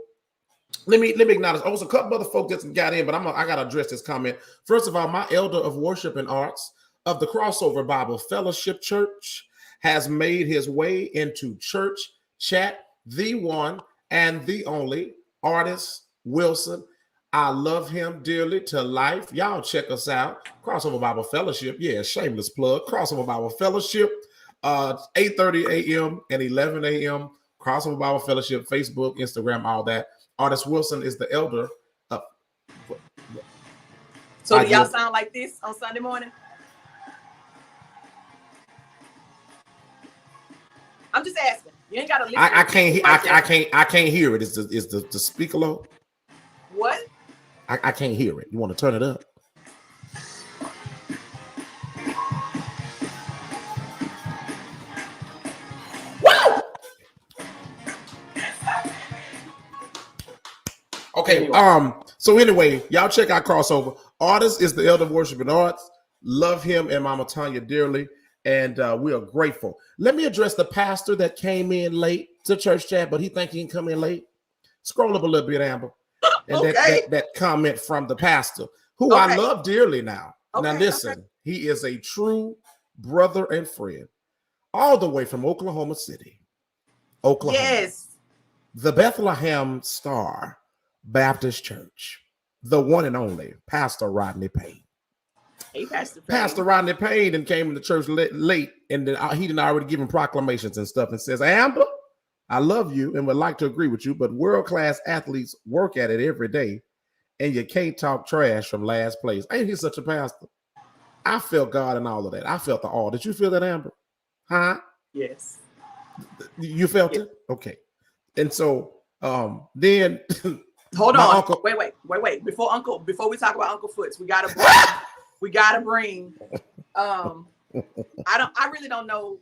[SPEAKER 2] Let me acknowledge. Oh, there's a couple other folks that got in, but I got to address this comment. First of all, my elder of worship and arts of the Crossover Bible Fellowship Church has made his way into church chat. The one and the only Artist Wilson. I love him dearly to life. Y'all check us out. Crossover Bible Fellowship. Yeah, shameless plug. Crossover Bible Fellowship. 8:30 a.m. and 11 a.m. Crossover Bible Fellowship. Facebook, Instagram, all that. Artist Wilson is the elder.
[SPEAKER 1] So do y'all sound like this on Sunday morning? I'm just asking. You ain't got to listen.
[SPEAKER 2] I can't hear it. Is the speaker low?
[SPEAKER 1] What?
[SPEAKER 2] I can't hear it. You want to turn it up? Woo! Okay. So anyway, y'all check out Crossover. Artist is the elder of worship and arts. Love him and Mama Tanya dearly, and we are grateful. Let me address the pastor that came in late to church chat, but he think he can come in late. Scroll up a little bit, Amber. And that comment from the pastor, who I love dearly now. Now listen, he is a true brother and friend, all the way from Oklahoma City, Oklahoma.
[SPEAKER 1] Yes.
[SPEAKER 2] The Bethlehem Star Baptist Church, the one and only Pastor Rodney Payne.
[SPEAKER 1] Hey,
[SPEAKER 2] Pastor Rodney Payne and came into church late, and then he didn't already give him proclamations and stuff and says, Amber, I love you and would like to agree with you, but world-class athletes work at it every day, and you can't talk trash from last place. Ain't he such a pastor? I felt God and all of that. I felt the awe. Did you feel that, Amber? Huh?
[SPEAKER 1] Yes.
[SPEAKER 2] You felt it? Okay. And so then
[SPEAKER 1] hold on. Uncle, wait. Before we talk about Uncle Foots, we gotta bring I really don't know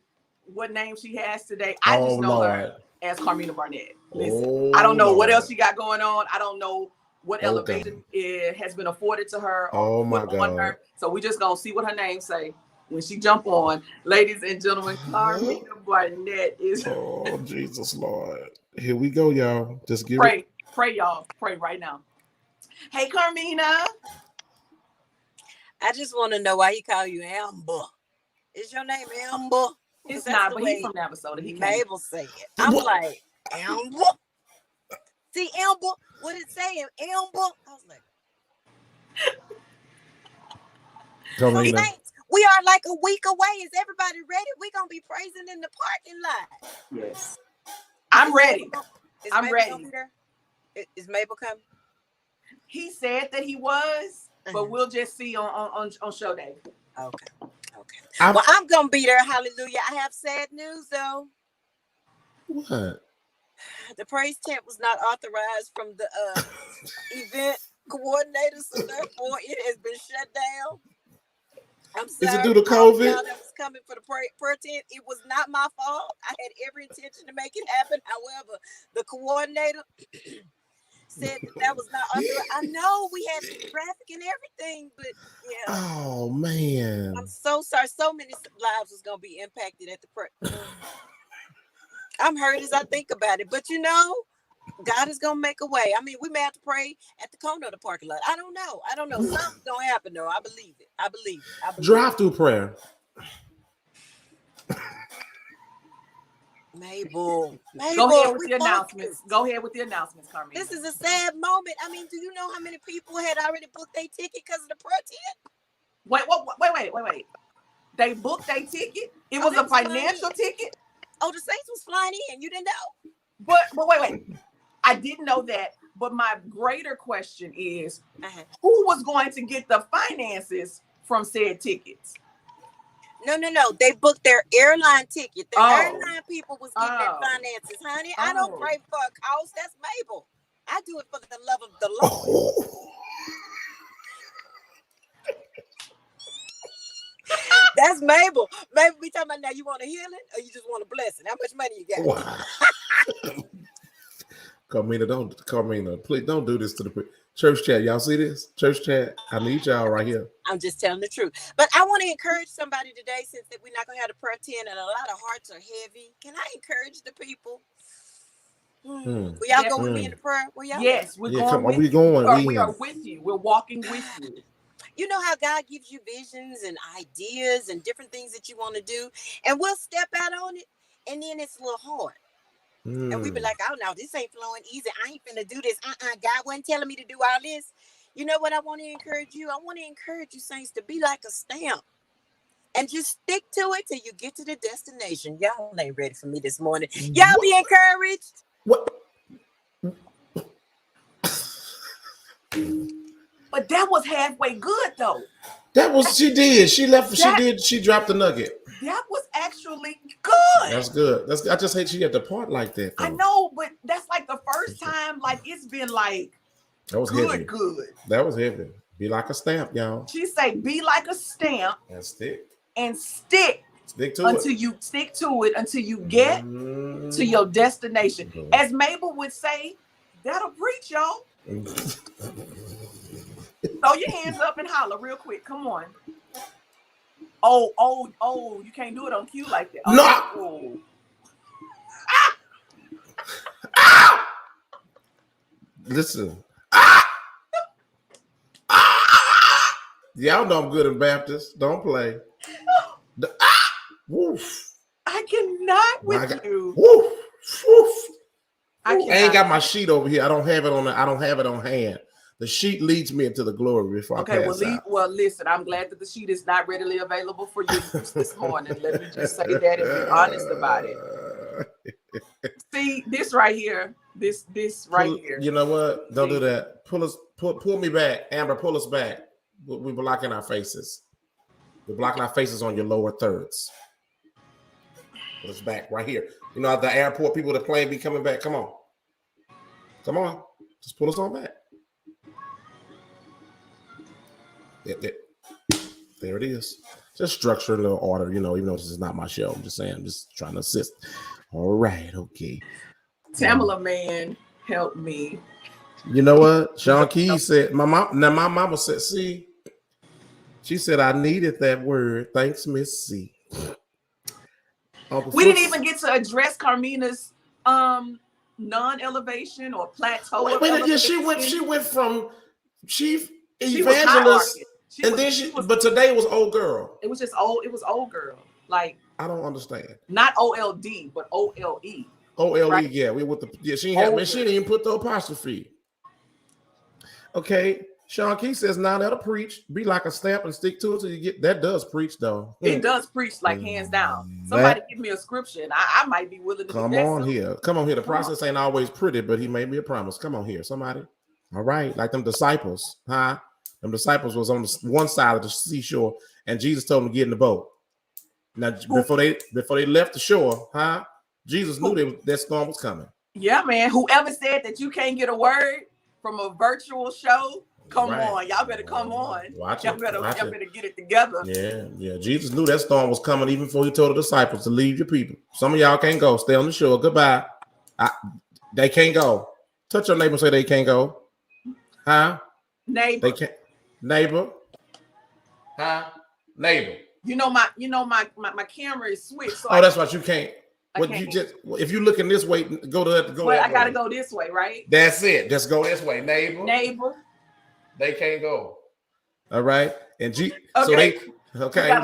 [SPEAKER 1] what name she has today. I just know her as Carmina Barnett. Listen, I don't know what else she got going on. I don't know what elevation it has been afforded to her.
[SPEAKER 2] Oh my God.
[SPEAKER 1] Her. So we just gonna see what her name say when she jump on. Ladies and gentlemen, Carmina Barnett is.
[SPEAKER 2] Oh Jesus Lord! Here we go, y'all. Just give
[SPEAKER 1] pray, y'all. Pray right now. Hey, Carmina.
[SPEAKER 4] I just want to know why he call you Amber. Is your name Amber?
[SPEAKER 1] It's not, but he's from Navasota. He
[SPEAKER 4] Mable say it. I'm like, Amber? See, Amber? What it saying? Amber? I was like, we are like a week away. Is everybody ready? We're going to be praising in the parking lot.
[SPEAKER 1] Yes. I'm ready.
[SPEAKER 4] I'm ready. Is Mable coming?
[SPEAKER 1] He said that he was, but we'll just see on show day.
[SPEAKER 4] Okay. Well, I'm gonna be there. Hallelujah. I have sad news though.
[SPEAKER 2] What?
[SPEAKER 4] The praise tent was not authorized from the event coordinator, so therefore it has been shut down. I'm sorry.
[SPEAKER 2] Is it due to COVID?
[SPEAKER 4] Y'all that was coming for the prayer tent. It was not my fault. I had every intention to make it happen. However, the coordinator said that was not authorized. I know we had traffic and everything, but yeah.
[SPEAKER 2] Oh man.
[SPEAKER 4] I'm so sorry. So many lives was gonna be impacted at the prayer. I'm hurt as I think about it, but you know, God is gonna make a way. I mean, we may have to pray at the corner of the parking lot. I don't know. Something's gonna happen though. I believe it.
[SPEAKER 2] Drive-through prayer.
[SPEAKER 4] Mable.
[SPEAKER 1] Go ahead with the announcements. Go ahead with the announcements, Carmina.
[SPEAKER 4] This is a sad moment. I mean, do you know how many people had already booked their ticket because of the prayer tent?
[SPEAKER 1] Wait. They booked their ticket. It was a financial ticket.
[SPEAKER 4] Oh, the Saints was flying in. You didn't know?
[SPEAKER 1] But wait. I didn't know that. But my greater question is, who was going to get the finances from said tickets?
[SPEAKER 4] No. They booked their airline ticket. The airline people was getting their finances, honey. I don't pray for a cause. That's Mable. I do it for the love of the Lord. That's Mable. Mable, we talking about now. You want a healing or you just want a blessing? How much money you got?
[SPEAKER 2] Carmina, please don't do this to the church chat. Y'all see this? Church chat. I need y'all right here.
[SPEAKER 4] I'm just telling the truth. But I want to encourage somebody today, since that we're not going to have the prayer tent and a lot of hearts are heavy. Can I encourage the people? Will y'all go with me in the prayer?
[SPEAKER 1] Yes, we're going.
[SPEAKER 2] We going.
[SPEAKER 1] We are with you. We're walking with you.
[SPEAKER 4] You know how God gives you visions and ideas and different things that you want to do, and we'll step out on it, and then it's a little hard. And we be like, oh no, this ain't flowing easy. I ain't finna do this. God wasn't telling me to do all this. You know what I want to encourage you? I want to encourage you, saints, to be like a stamp and just stick to it till you get to the destination. Y'all ain't ready for me this morning. Y'all be encouraged.
[SPEAKER 2] What?
[SPEAKER 1] But that was halfway good though.
[SPEAKER 2] That was, she did. She left. She dropped the nugget.
[SPEAKER 1] That was actually good.
[SPEAKER 2] That's good. I just hate she had to part like that. Though.
[SPEAKER 1] I know, but that's like the first time. Like it's been like
[SPEAKER 2] that was
[SPEAKER 1] good,
[SPEAKER 2] heavy.
[SPEAKER 1] Good.
[SPEAKER 2] That was heavy. Be like a stamp, y'all.
[SPEAKER 1] She say, "Be like a stamp
[SPEAKER 2] and stick
[SPEAKER 1] to until it. You stick to it until you get to your destination." As Mable would say, "That'll preach, y'all." Throw your hands up and holler real quick. Come on. Oh, you can't do it on cue like that.
[SPEAKER 2] No. Listen. Y'all know I'm good in Baptist. Don't play. Woof.
[SPEAKER 1] I cannot with you.
[SPEAKER 2] Woof. Woof.
[SPEAKER 1] I
[SPEAKER 2] ain't got my sheet over here. I don't have it on hand. The sheet leads me into the glory before I pass out.
[SPEAKER 1] Well, listen, I'm glad that the sheet is not readily available for you this morning. Let me just say that and be honest about it. See, this right here, this right here.
[SPEAKER 2] You know what? Don't do that. Pull me back. Amber, pull us back. We're blocking our faces. We're blocking our faces on your lower thirds. Pull us back right here. You know, at the airport, people that plane be coming back. Come on. Just pull us on back. There it is. Just structure a little order, you know, even though this is not my show. I'm just saying, I'm just trying to assist. All right, okay.
[SPEAKER 1] Tamala, man, help me.
[SPEAKER 2] You know what? Sean Keys said, my mama said, see, she said, I needed that word. Thanks, Miss C.
[SPEAKER 1] We didn't even get to address Carmina's non-elevation or plateau.
[SPEAKER 2] Wait, she went from chief evangelist. But today was old girl.
[SPEAKER 1] It was just old. It was old girl. Like
[SPEAKER 2] I don't understand.
[SPEAKER 1] Not OLD, but OLE.
[SPEAKER 2] OLE, right? Yeah. She didn't even put the apostrophe. Okay. Sean Key says, now that'll preach. Be like a stamp and stick to it till you get that does preach though.
[SPEAKER 1] It does preach like hands down. Somebody give me a scripture and I might be willing to
[SPEAKER 2] come on here. Come on here. The process ain't always pretty, but he made me a promise. Come on here, somebody. All right, like them disciples, huh? Them disciples was on the one side of the seashore, and Jesus told them to get in the boat. Now, before they left the shore, huh? Jesus knew that storm was coming.
[SPEAKER 1] Yeah, man. Whoever said that you can't get a word from a virtual show, Come
[SPEAKER 2] Right.
[SPEAKER 1] on, y'all better come on.
[SPEAKER 2] Watch
[SPEAKER 1] Y'all
[SPEAKER 2] it.
[SPEAKER 1] better,
[SPEAKER 2] Watch
[SPEAKER 1] y'all
[SPEAKER 2] it.
[SPEAKER 1] better get it together.
[SPEAKER 2] Yeah. Jesus knew that storm was coming even before he told the disciples to leave your people. Some of y'all can't go. Stay on the shore. Goodbye. They can't go. Touch your neighbor and say they can't go. Huh?
[SPEAKER 1] Neighbor.
[SPEAKER 2] They can't. Neighbor. Huh? Neighbor.
[SPEAKER 1] You know my camera is switched. So
[SPEAKER 2] That's right. You can't. What
[SPEAKER 1] can't.
[SPEAKER 2] you just if you looking this way, go that
[SPEAKER 1] I
[SPEAKER 2] way.
[SPEAKER 1] gotta go this way, right?
[SPEAKER 2] That's it. Just go this way, neighbor.
[SPEAKER 1] Neighbor.
[SPEAKER 2] They can't go. All right. And
[SPEAKER 1] Okay.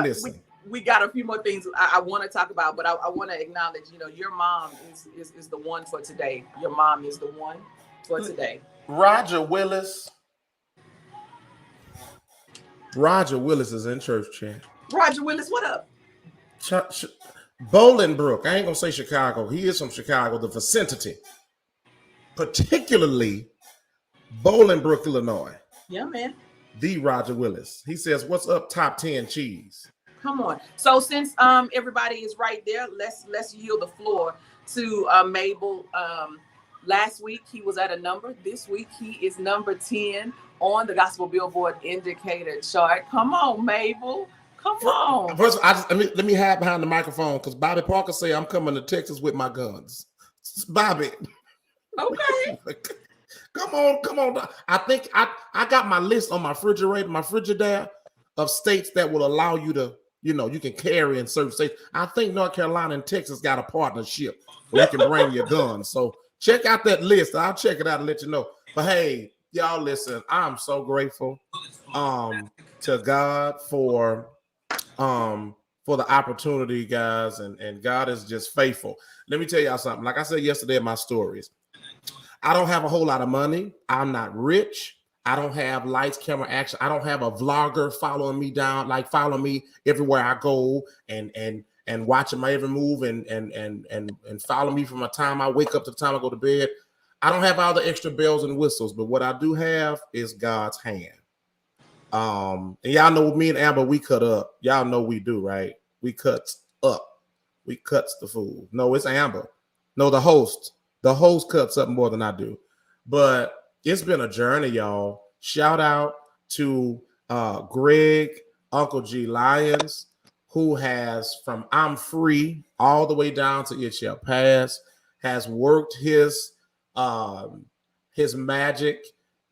[SPEAKER 2] Listen.
[SPEAKER 1] We got a few more things I want to talk about, but I want to acknowledge, your mom is the one for today. Your mom is the one for today.
[SPEAKER 2] Roger Willis. Roger Willis is in church chat.
[SPEAKER 1] Roger Willis, what up?
[SPEAKER 2] Bolingbrook. I ain't gonna say Chicago. He is from Chicago, the vicinity, particularly Bolingbrook, Illinois.
[SPEAKER 1] Yeah, man.
[SPEAKER 2] The Roger Willis. He says, "What's up, top 10 cheese?"
[SPEAKER 1] Come on. So since everybody is right there, let's yield the floor to Mable. Last week he was at a number. This week he is number 10 on the Gospel Billboard Indicator chart. Come on, Mable. Come on.
[SPEAKER 2] First, let me hide behind the microphone because Bobby Parker say I'm coming to Texas with my guns. Bobby.
[SPEAKER 1] Okay.
[SPEAKER 2] Come on. I think I got my list on my Frigidaire of states that will allow you to, you can carry in certain states. I think North Carolina and Texas got a partnership where you can bring your guns. So check out that list. I'll check it out and let you know. But hey, y'all listen, I'm so grateful to God for the opportunity, guys, and God is just faithful. Let me tell y'all something. Like I said yesterday in my stories, I don't have a whole lot of money. I'm not rich. I don't have lights, camera, action. I don't have a vlogger following me down, like following me everywhere I go and watching my every move and follow me from the time I wake up to the time I go to bed. I don't have all the extra bells and whistles, but what I do have is God's hand. And y'all know me and Amber, we cut up. Y'all know we do, right? We cuts up. We cuts the food. No, it's Amber. No, the host. The host cuts up more than I do. But it's been a journey, y'all. Shout out to Greg, Uncle G Lyons, who has from I'm Free all the way down to It Shall Pass, has worked his magic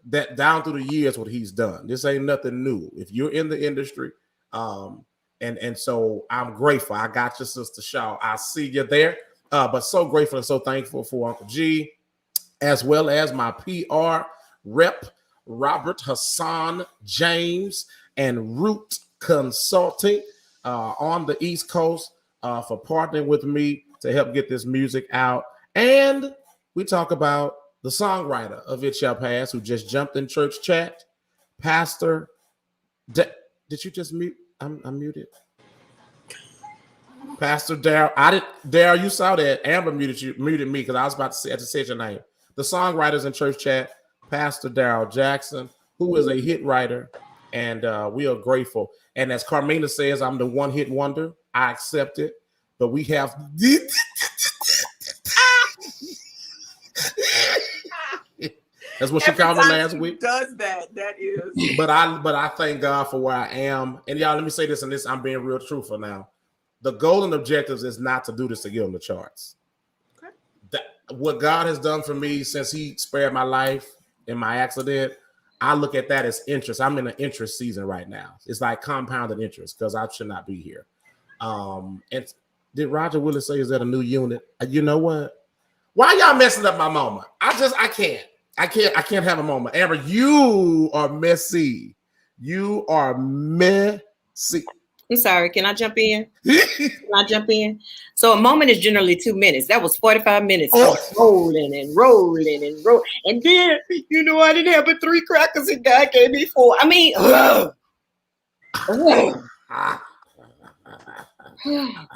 [SPEAKER 2] that down through the years, what he's done. This ain't nothing new. If you're in the industry, and so I'm grateful. I got your sister Shaw. I see you there. But so grateful and so thankful for Uncle G, as well as my PR rep, Robert Hassan James and Root Consulting on the East Coast for partnering with me to help get this music out. And we talk about the songwriter of It Shall Pass, who just jumped in church chat, Pastor. Did you just mute? I'm muted. Pastor Darryl. Darryl, you saw that. Amber muted me because I was about to say your name. The songwriters in church chat, Pastor Darryl Jackson, who is a hit writer, and we are grateful. And as Carmina says, I'm the one hit wonder. I accept it. But we have that's what she called me last week.
[SPEAKER 1] Does that is.
[SPEAKER 2] But I thank God for where I am. And y'all, let me say this, and I'm being real truthful now. The goal and objectives is not to do this to get on the charts. Okay. What God has done for me since He spared my life in my accident, I look at that as interest. I'm in an interest season right now. It's like compounded interest because I should not be here. And did Roger Willis say, is that a new unit? You know what? Why y'all messing up my moment? I can't have a moment. Amber, you are messy. You are messy.
[SPEAKER 4] I'm sorry. Can I jump in? So a moment is generally 2 minutes. That was 45 minutes of rolling and rolling and rolling. And then, I didn't have but 3 crackers and God gave me 4. I mean,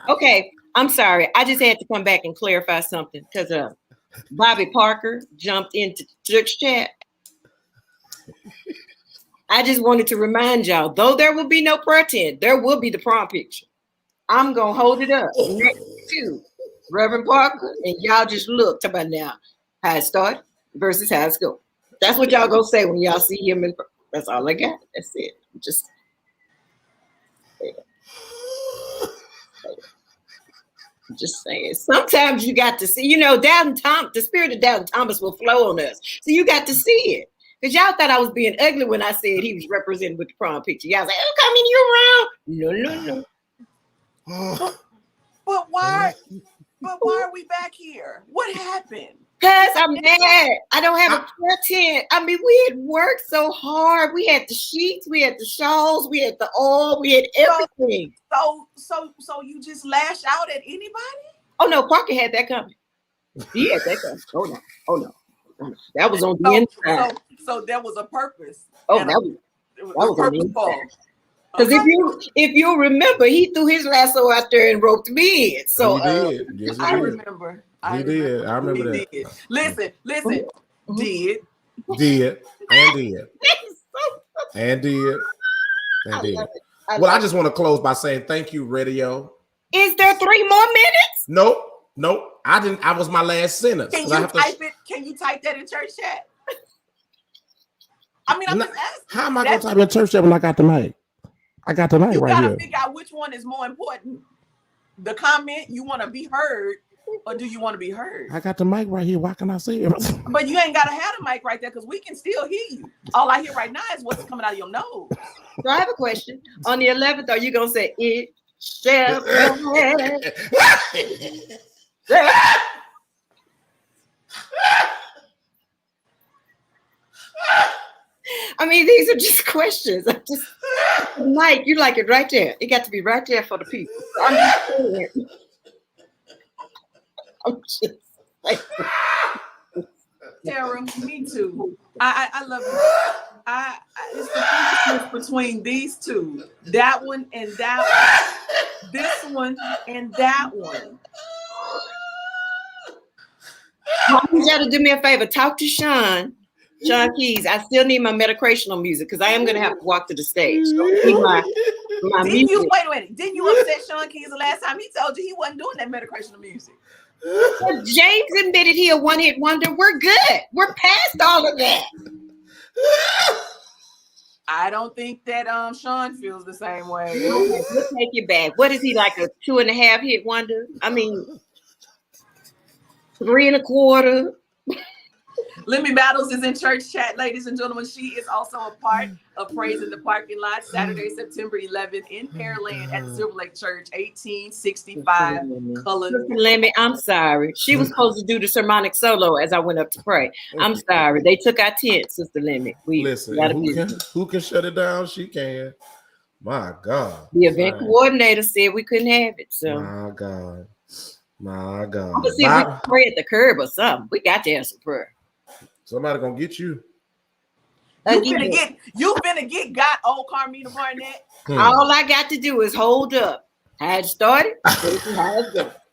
[SPEAKER 4] okay. I'm sorry. I just had to come back and clarify something because Bobby Parker jumped into church chat. I just wanted to remind y'all, though there will be no prayer tent, there will be the prom picture. I'm going to hold it up next to Reverend Parker, and y'all just look about now how it started versus how it's going. That's what y'all going to say when y'all see him in
[SPEAKER 5] That's all I got. That's it. Just saying. Sometimes you got to see, you know, the spirit of Doubting Thomas will flow on us. So you got to see it. Because y'all thought I was being ugly when I said he was represented with the prom picture. Y'all was like, oh, coming you around. No.
[SPEAKER 1] But why are we back here? What happened?
[SPEAKER 5] Because I'm mad. I don't have a prayer tent. I mean, we had worked so hard. We had the sheets, we had the shawls, we had the oil, we had everything.
[SPEAKER 1] So you just lash out at anybody?
[SPEAKER 5] Oh no, Parker had that coming. He had that coming. Oh no. That was on the inside.
[SPEAKER 1] So there was a purpose.
[SPEAKER 5] Oh, that was purposeful. Because if you remember, he threw his lasso out there and roped me in. So
[SPEAKER 2] he did. Yes,
[SPEAKER 1] I remember.
[SPEAKER 2] I remember that.
[SPEAKER 1] Did. Listen.
[SPEAKER 5] Mm-hmm.
[SPEAKER 2] Did. Well, I just want to close by saying thank you, radio.
[SPEAKER 5] Is there 3 more minutes?
[SPEAKER 2] Nope. I didn't. I was my last sentence.
[SPEAKER 1] Can you type that in church chat? I mean, I'm just asking.
[SPEAKER 2] How am I going to type in church chat when I got the mic? I got the mic right here. You got to
[SPEAKER 1] figure out which one is more important. The comment, you want to be heard, or do you want to be heard?
[SPEAKER 2] I got the mic right here. Why can I see it?
[SPEAKER 1] But you ain't got to have the mic right there because we can still hear you. All I hear right now is what's coming out of your nose.
[SPEAKER 5] So I have a question. On the 11th, are you going to say, it shall I mean, these are just questions. Mike, you like it right there. It got to be right there for the people. So I'm just saying.
[SPEAKER 1] Tara, me too. I love you. It's the difference between these two. That one and that one. This one and that one.
[SPEAKER 5] You got to do me a favor. Talk to Sean Keys. I still need my meditational music because I am going to have to walk to the stage. So my music.
[SPEAKER 1] Wait. Didn't you upset Sean Keys the last time he told you he wasn't doing that meditational music?
[SPEAKER 5] Well, James admitted he a one-hit wonder. We're good. We're past all of that.
[SPEAKER 1] I don't think that Sean feels the same way.
[SPEAKER 5] We'll take it back. What is he, like a 2.5 hit wonder? I mean, 3 1/4.
[SPEAKER 1] Lemmy Battles is in church chat, ladies and gentlemen. She is also a part of Praise in the Parking Lot, Saturday, September 11th in Pearland at the Silver Lake Church, 1865 Cullen.
[SPEAKER 5] Lemmy, I'm sorry. She was supposed to do the sermonic solo as I went up to pray. I'm sorry. They took our tent, Sister Lemmy.
[SPEAKER 2] Listen, who can shut it down? She can. My God.
[SPEAKER 5] The event coordinator said we couldn't have it. So
[SPEAKER 2] My God.
[SPEAKER 5] I'm gonna see if we can pray at the curb or something. We got to have some prayer.
[SPEAKER 2] Somebody gonna get you.
[SPEAKER 1] You finna get got old Carmina Barnett.
[SPEAKER 5] All I got to do is hold up. How it started, that's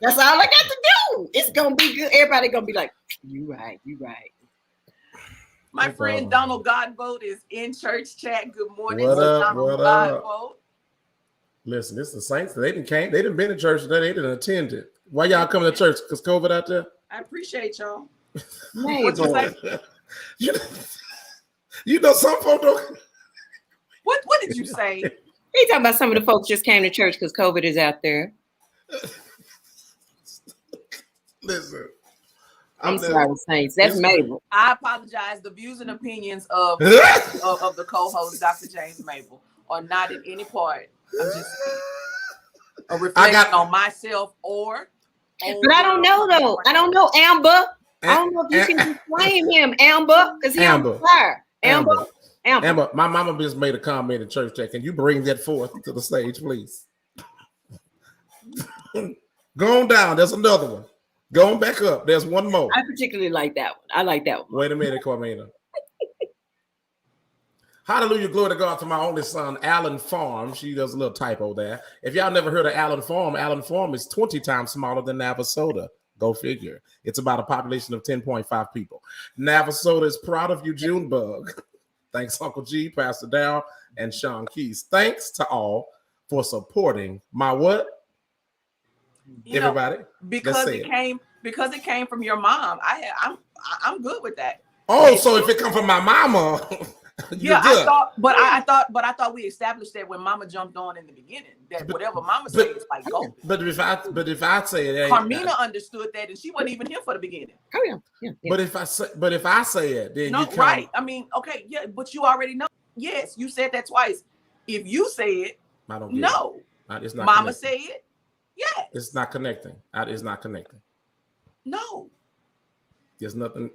[SPEAKER 5] all I got to do. It's gonna be good. Everybody gonna be like, you right.
[SPEAKER 1] My friend Donald Godbolt is in church chat. Good morning,
[SPEAKER 2] what up,
[SPEAKER 1] Donald Godbolt.
[SPEAKER 2] Listen, this is the Saints. They didn't been in church today. They didn't attend it. Why y'all coming to church? Because COVID out there?
[SPEAKER 1] I appreciate y'all.
[SPEAKER 5] What
[SPEAKER 1] you say?
[SPEAKER 2] You know some folks don't.
[SPEAKER 1] What did you say?
[SPEAKER 5] He talking about some of the folks just came to church because COVID is out there.
[SPEAKER 2] Listen.
[SPEAKER 5] I'm sorry, Saints. That's Mable.
[SPEAKER 1] I apologize. The views and opinions of the co-host, Dr. James Mable, are not in any part. I'm just a reflection on myself or.
[SPEAKER 5] But I don't know though. I don't know Amber. I don't know if you can blame him, Amber, because he's on fire. Amber.
[SPEAKER 2] My mama just made a comment in church chat. Can you bring that forth to the stage, please? Go on down. There's another one. Going back up. There's one more.
[SPEAKER 5] I particularly like that one. I like that one.
[SPEAKER 2] Wait a minute, Carmina. Hallelujah, glory to God to my only son, Allen Farm. She does a little typo there. If y'all never heard of Allen Farm is 20 times smaller than Navasota. Go figure. It's about a population of 10.5 people. Navasota is proud of you, Junebug. Thanks, Uncle G, Pastor Dow, and Sean Keys. Thanks to all for supporting my what? Everybody?
[SPEAKER 1] Because it came from your mom. I'm good with that.
[SPEAKER 2] Oh, so if it come from my mama.
[SPEAKER 1] Yeah, I thought we established that when Mama jumped on in the beginning, that whatever Mama said is like gold.
[SPEAKER 2] But if I say it,
[SPEAKER 1] Carmina understood that, and she wasn't even here for the beginning.
[SPEAKER 5] Oh yeah.
[SPEAKER 2] But if I say it, then
[SPEAKER 1] No,
[SPEAKER 2] you come.
[SPEAKER 1] right? I mean, okay, yeah, but you already know. Yes, you said that twice. If you say it,
[SPEAKER 2] I don't.
[SPEAKER 1] No,
[SPEAKER 2] it's not.
[SPEAKER 1] Mama said it. Yeah,
[SPEAKER 2] it's not connecting. It's not connecting.
[SPEAKER 1] No,
[SPEAKER 2] there's nothing.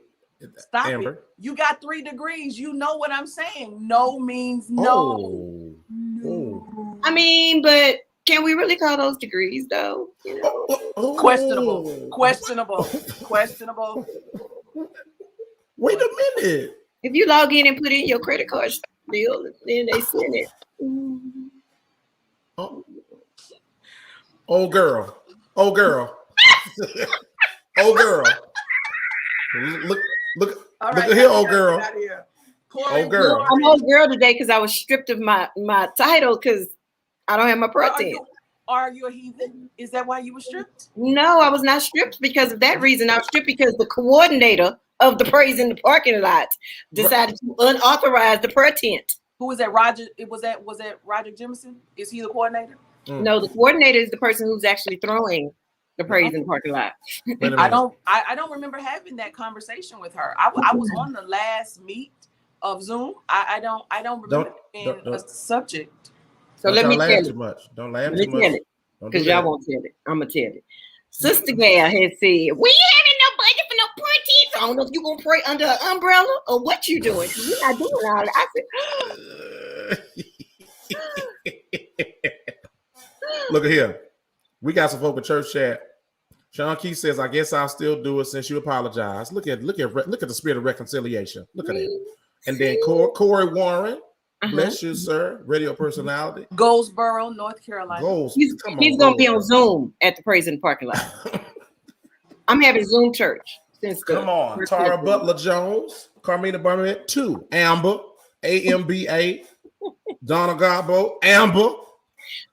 [SPEAKER 1] Stop
[SPEAKER 2] Amber.
[SPEAKER 1] it. You got 3 degrees. You know what I'm saying. No means no.
[SPEAKER 2] Oh.
[SPEAKER 5] I mean, but can we really call those degrees though? You know?
[SPEAKER 1] Questionable.
[SPEAKER 2] Wait a minute.
[SPEAKER 5] If you log in and put in your credit card bill, then they send it.
[SPEAKER 2] Oh girl. Look at here, old girl. Old girl.
[SPEAKER 5] I'm old girl today because I was stripped of my title because I don't have my protein.
[SPEAKER 1] Are you a heathen? Is that why you were stripped?
[SPEAKER 5] No, I was not stripped because of that reason. I was stripped because the coordinator of the praise in the parking lot decided to unauthorize the prayer tent.
[SPEAKER 1] Who was that? Roger? Was that Roger Jemison? Is he the coordinator?
[SPEAKER 5] No, the coordinator is the person who's actually throwing the praise in the parking lot.
[SPEAKER 1] I don't remember having that conversation with her. I was on the last meet of Zoom. I don't remember being a subject.
[SPEAKER 5] So let me tell you.
[SPEAKER 2] Don't laugh too much.
[SPEAKER 5] Because y'all won't tell it. I'm gonna tell it. Sister Gal had said, "We ain't having no budget for no prayer team. I don't know if you're gonna pray under an umbrella or what you doing. We're not doing all that." I
[SPEAKER 2] said, "Look at here. We got some folk in church chat. Sean Key says, I guess I'll still do it since you apologize. Look at the spirit of reconciliation. Look at it. And then Corey Warren, bless you, sir. Radio personality.
[SPEAKER 1] Goldsboro, North Carolina.
[SPEAKER 5] He's going to be on Zoom at the Praise in the Parking Lot. I'm having Zoom church.
[SPEAKER 2] Come on. Tara Butler Jones, Carmina Burnett 2, Amber, AMBA, Donna Garbo, Amber.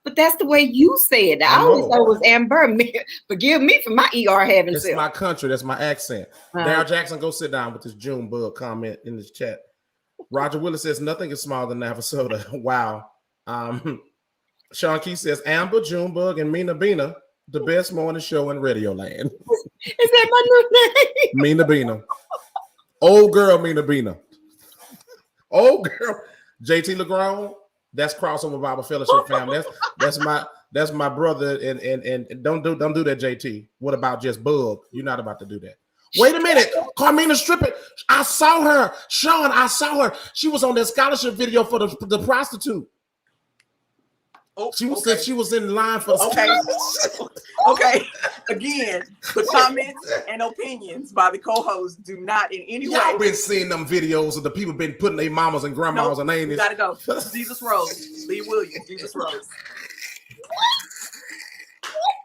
[SPEAKER 5] But that's the way you say it. I always thought it was Amber. Forgive me for my ER having
[SPEAKER 2] It's my country. That's my accent. Darryl Jackson, go sit down with this June bug comment in this chat. Roger Willis says, nothing is smaller than Navasota. Wow. Sean Key says, Amber, Junebug, and Mina Bina, the best morning show in Radio Land.
[SPEAKER 5] Is that my new name?
[SPEAKER 2] Mina Bina. Old girl, Mina Bina. Old girl. JT LeGrone. That's Crossover Bible Fellowship family. That's my brother. And don't do that, JT. What about just Bug? You're not about to do that. Wait a minute. Carmina stripping. I saw her. Sean, I saw her. She was on that scholarship video for the prostitute. She was in line for
[SPEAKER 1] Okay. Again, the comments and opinions by the co-hosts do not in any way.
[SPEAKER 2] Y'all been seeing them videos of the people been putting their mamas and grandmas and names.
[SPEAKER 1] You gotta go. Jesus Rose, Lee Williams, Jesus Rose.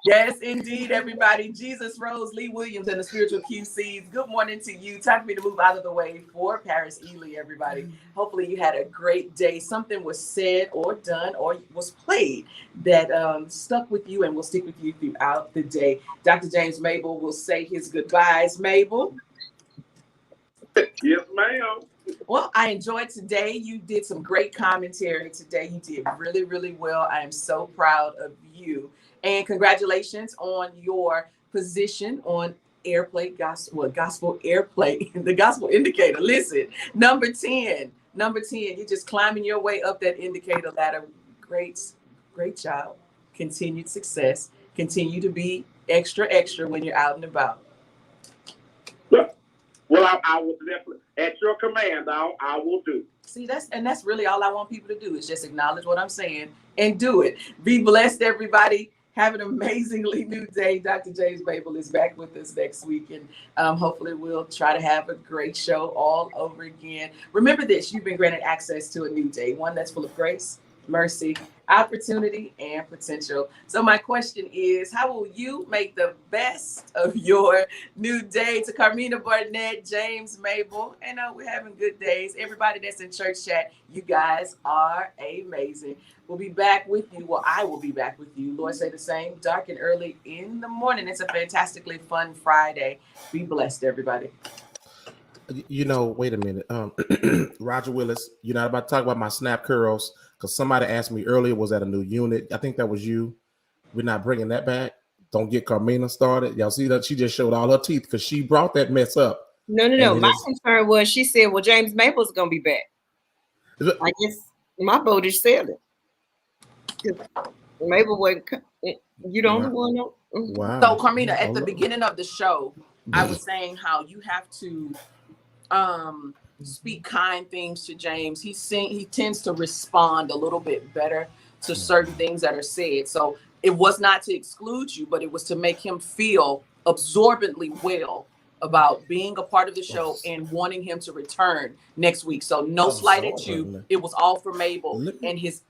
[SPEAKER 1] Yes, indeed, everybody. Jesus Rose, Lee Williams, and the Spiritual QCs. Good morning to you. Time for me to move out of the way for Paris Ely, everybody. Hopefully you had a great day. Something was said or done or was played that stuck with you and will stick with you throughout the day. Dr. James Mable will say his goodbyes. Mable?
[SPEAKER 3] Yes, ma'am.
[SPEAKER 1] Well, I enjoyed today. You did some great commentary today. You did really, really well. I am so proud of you. And congratulations on your position on Airplay Gospel Airplay, the Gospel Indicator. Listen, number 10, you're just climbing your way up that indicator ladder. Great job. Continued success. Continue to be extra when you're out and about.
[SPEAKER 3] Well, I will definitely, at your command, I will do.
[SPEAKER 1] See, that's really all I want people to do is just acknowledge what I'm saying and do it. Be blessed, everybody. Have an amazingly new day. Dr. James Mable is back with us next week, and hopefully we'll try to have a great show all over again. Remember this, you've been granted access to a new day, one that's full of grace, mercy, opportunity, and potential. So my question is, how will you make the best of your new day? To Carmina Barnett, James Mable, and we're having good days. Everybody that's in church chat, you guys are amazing. We'll be back with you. Well, I will be back with you. Lord say the same, dark and early in the morning. It's a fantastically fun Friday. Be blessed, everybody.
[SPEAKER 2] You know, wait a minute. Roger Willis, you're not about to talk about my snap curls because somebody asked me earlier, was that a new unit? I think that was you. We're not bringing that back. Don't get Carmina started. Y'all see that? She just showed all her teeth because she brought that mess up.
[SPEAKER 5] No. My concern was she said, well, James Maple's going to be back. I guess my boat is sailing. Mable wasn't. You don't want to.
[SPEAKER 2] Wow.
[SPEAKER 1] So, Carmina, at the beginning of the show, I was saying how you have to speak kind things to James. He tends to respond a little bit better to certain things that are said. So it was not to exclude you, but it was to make him feel absorbently well about being a part of the show and wanting him to return next week. So no slight at you. It was all for Mable and his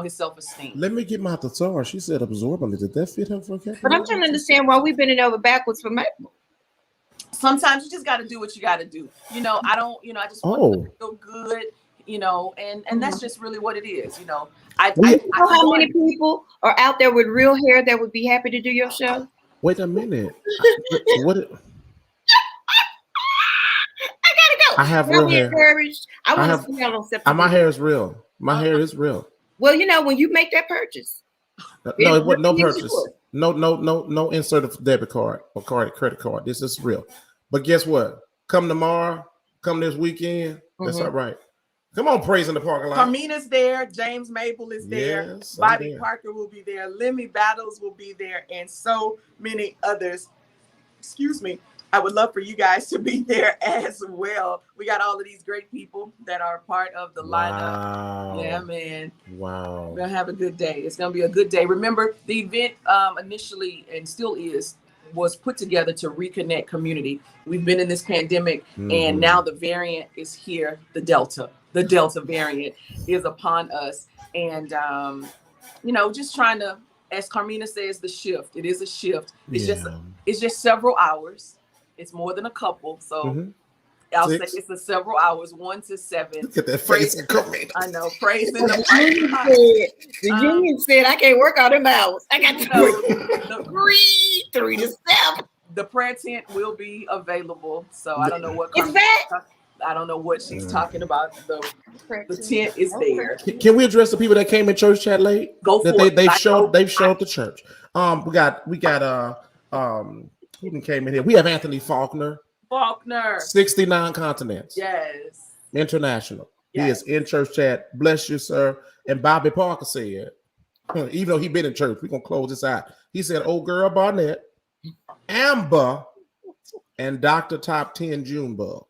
[SPEAKER 1] self-esteem.
[SPEAKER 2] Let me get my thesaurus. She said absorbently. Did that fit her for a
[SPEAKER 5] But I'm trying to understand why we've been over backwards for Mable.
[SPEAKER 1] Sometimes you just got to do what you got to do. I just want to feel good, and that's just really what it is. I know
[SPEAKER 5] how many people are out there with real hair that would be happy to do your show?
[SPEAKER 2] Wait a minute. What?
[SPEAKER 5] I gotta go.
[SPEAKER 2] I have real hair.
[SPEAKER 5] I want to see y'all on September.
[SPEAKER 2] My hair is real. My hair is real.
[SPEAKER 5] Well, when you make that purchase.
[SPEAKER 2] No, it wasn't no purchase. No insert of debit card or credit card. This is real. But guess what? Come tomorrow, come this weekend. That's all right. Come on, praise in the parking lot.
[SPEAKER 1] Carmina's there. James Mable is there.
[SPEAKER 2] Yes,
[SPEAKER 1] Bobby Parker will be there. Lemmy Battles will be there, and so many others. Excuse me. I would love for you guys to be there as well. We got all of these great people that are part of the lineup. Yeah, man.
[SPEAKER 2] Wow.
[SPEAKER 1] We're going to have a good day. It's going to be a good day. Remember, the event initially, and still was put together to reconnect community. We've been in this pandemic, and now the variant is here, the Delta variant is upon us. And, just trying to, as Carmina says, the shift. It is a shift. It's just several hours. It's more than a couple. So I'll say it's a several hours, 1 to 7.
[SPEAKER 2] Look at that face of Carmina.
[SPEAKER 1] I know. Praise in the
[SPEAKER 5] union said, I can't work all them hours. I got to 3 to 7.
[SPEAKER 1] The prayer tent will be available. So I don't know what I don't know what she's talking about. The tent is there.
[SPEAKER 2] Can we address the people that came in church chat late?
[SPEAKER 1] Go for it.
[SPEAKER 2] They've showed the church. We got who came in here? We have Anthony Faulkner. 69 continents.
[SPEAKER 1] Yes.
[SPEAKER 2] International.
[SPEAKER 1] Yes.
[SPEAKER 2] He is in church chat. Bless you, sir. And Bobby Parker said, even though he been in church, we're gonna close this out. He said, "Old girl Barnett, Amber, and Dr. Top 10 Junebug.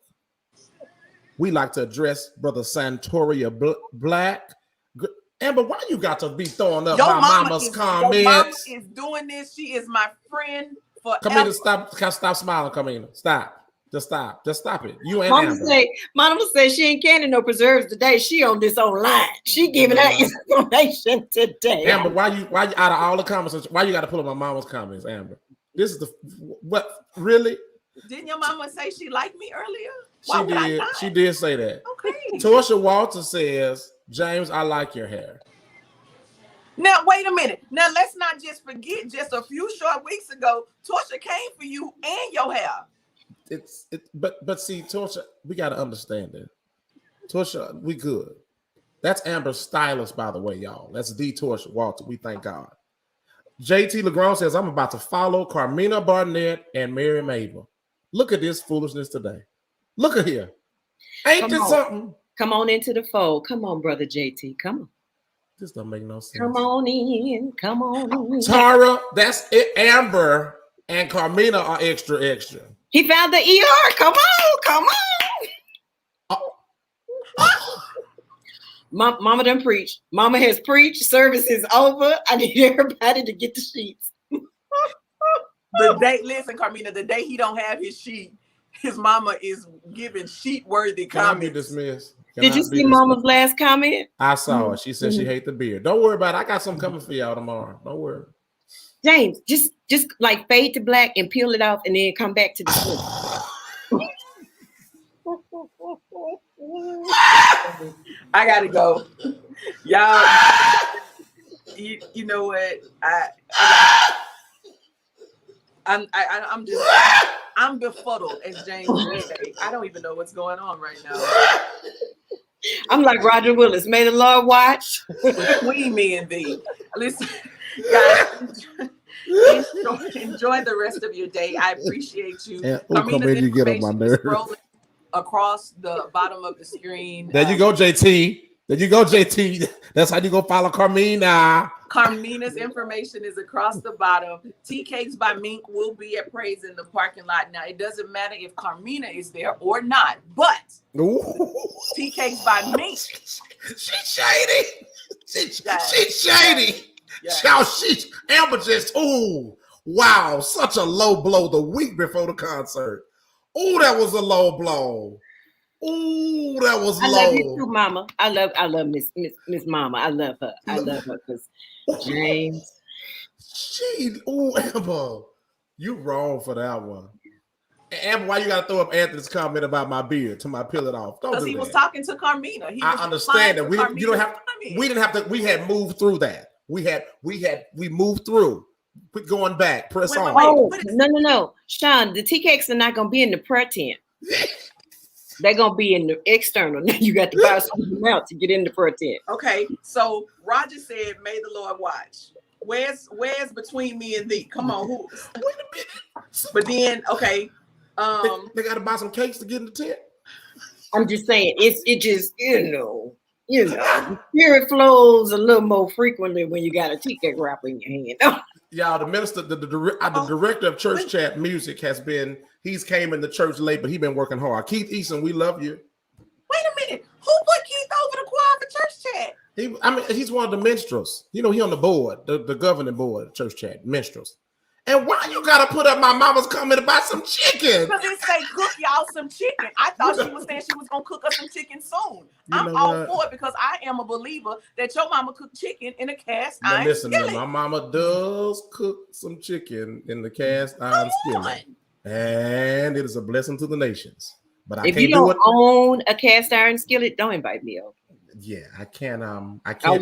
[SPEAKER 2] We like to address Brother Santoria Black. Amber, why you got to be throwing up my mama's comments?
[SPEAKER 1] Your mama is doing this. She is my friend forever.
[SPEAKER 2] Come in, stop smiling. Come in, stop. Just stop it. You and Amber.
[SPEAKER 5] Mama say she ain't canning no preserves today. She on this online. She giving her information today.
[SPEAKER 2] Amber, why you out of all the comments? Why you got to pull up my mama's comments, Amber? This is what really?
[SPEAKER 1] Didn't your mama say she liked me earlier?
[SPEAKER 2] She did say that.
[SPEAKER 1] Okay.
[SPEAKER 2] Torsha Walter says, James, I like your hair.
[SPEAKER 1] Now, wait a minute. Now, let's not just forget, just a few short weeks ago, Torsha came for you and your hair.
[SPEAKER 2] But see, Torsha, we got to understand it. Torsha, we good. That's Amber's stylist, by the way, y'all. That's the Torsha Walter. We thank God. JT LeGrand says, I'm about to follow Carmina Barnett and Mary Mable. Look at this foolishness today. Look at here. Ain't this something?
[SPEAKER 5] Come on into the fold. Come on, brother JT. Come on.
[SPEAKER 2] This don't make no sense.
[SPEAKER 5] Come on in. Come on in.
[SPEAKER 2] Tara, that's it. Amber and Carmina are extra.
[SPEAKER 5] He found the ER. Come on. Mama done preached. Mama has preached. Service is over. I need everybody to get the sheets.
[SPEAKER 1] Listen, Carmina, the day he don't have his sheet, his mama is giving sheet-worthy comments.
[SPEAKER 2] Can I be dismissed?
[SPEAKER 5] Did you see Mama's last comment?
[SPEAKER 2] I saw it. She said she hate the beard. Don't worry about it. I got something coming for y'all tomorrow. Don't worry.
[SPEAKER 5] James, just like fade to black and peel it off and then come back to the school.
[SPEAKER 1] I gotta go. Y'all, you know what? I'm just I'm befuddled, as James would say. I don't even know what's going on right now.
[SPEAKER 5] I'm like Roger Willis. May the Lord watch
[SPEAKER 1] between me and thee. Listen, guys, enjoy the rest of your day. I appreciate you.
[SPEAKER 2] Carmina's you get on my nerves.
[SPEAKER 1] Scrolling across the bottom of the screen.
[SPEAKER 2] There you go, JT. There you go, JT. That's how you go follow Carmina.
[SPEAKER 1] Carmina's information is across the bottom. Tea Cakes by Mink will be at Praise in the parking lot. Now, it doesn't matter if Carmina is there or not, but Tea Cakes by Mink.
[SPEAKER 2] She's shady. She's shady. Yes. Amber just, wow, such a low blow the week before the concert. Oh, that was a low blow. Oh, that was low.
[SPEAKER 5] I love you too, Mama. I love Miss Mama. I love her. I love her because James.
[SPEAKER 2] Amber, you wrong for that one. Amber, why you gotta throw up Anthony's comment about my beard to my peel it off?
[SPEAKER 1] Because he was talking to Carmina.
[SPEAKER 2] I understand that. We had moved through that. We moved through. Quit going back. Press on.
[SPEAKER 5] Oh, no. Sean, the tea cakes are not gonna be in the prayer tent. They're gonna be in the external. Now you got to buy something out to get in the prayer tent.
[SPEAKER 1] Okay, so Roger said, "May the Lord watch." Where's between me and thee? Come on, who? Wait a minute. But then, okay,
[SPEAKER 2] they got to buy some cakes to get in the tent.
[SPEAKER 5] I'm just saying, it just the spirit flows a little more frequently when you got a tea cake wrapper in your hand.
[SPEAKER 2] Y'all, the minister, the director of church chat music he's came in the church late, but he's been working hard. Keith Easton, we love you.
[SPEAKER 1] Wait a minute. Who put Keith over the choir for church chat?
[SPEAKER 2] He's one of the minstrels. He on the board, the governing board of church chat, minstrels. And why you gotta put up my mama's comment about some chicken?
[SPEAKER 1] Because it say cook y'all some chicken. I thought she was saying she was gonna cook us some chicken soon. I'm all for it because I am a believer that your mama cooked chicken in a cast iron skillet.
[SPEAKER 2] My mama does cook some chicken in the cast iron skillet. And it is a blessing to the nations. But
[SPEAKER 5] if you don't own a cast iron skillet, don't invite me over.
[SPEAKER 2] Yeah, I can't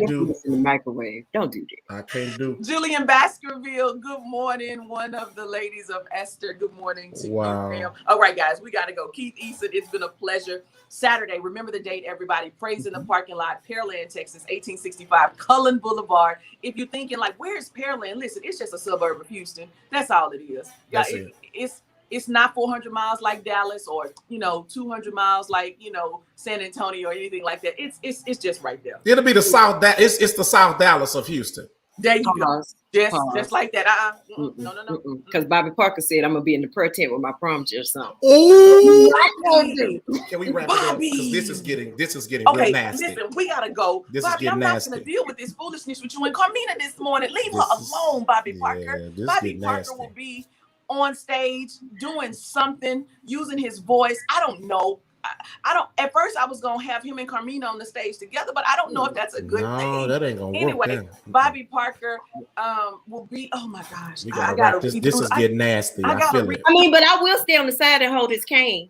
[SPEAKER 2] do
[SPEAKER 5] this in the microwave. Don't do that.
[SPEAKER 2] I can't do.
[SPEAKER 1] Julian Baskerville, good morning. One of the ladies of Esther. Good morning to you. All right, guys, we gotta go. Keith Easton, it's been a pleasure. Saturday, remember the date, everybody. Praise in the parking lot, Pearland, Texas, 1865 Cullen Boulevard. If you're thinking like, where's Pearland? Listen, it's just a suburb of Houston. That's all it is. It's not 400 miles like Dallas or 200 miles like San Antonio or anything like that. It's just right there.
[SPEAKER 2] It'll be the South. It's the South Dallas of Houston.
[SPEAKER 1] There you go. Just like that. No.
[SPEAKER 5] Because Bobby Parker said I'm gonna be in the prayer tent with my prom or something.
[SPEAKER 2] Oh, can we wrap it up? Because this is getting real nasty.
[SPEAKER 1] Listen, we gotta go. Bobby, I'm not gonna deal with this foolishness with you and Carmina this morning. Leave her alone, Bobby Parker. Bobby Parker will be on stage doing something, using his voice. I don't know. I don't. At first, I was gonna have him and Carmina on the stage together, but I don't know if that's a good thing.
[SPEAKER 2] No, that ain't gonna work.
[SPEAKER 1] Anyway, Bobby Parker will be. Oh my gosh,
[SPEAKER 2] we gotta wrap this. This is getting nasty. I feel it.
[SPEAKER 5] I mean, but I will stay on the side and hold his cane.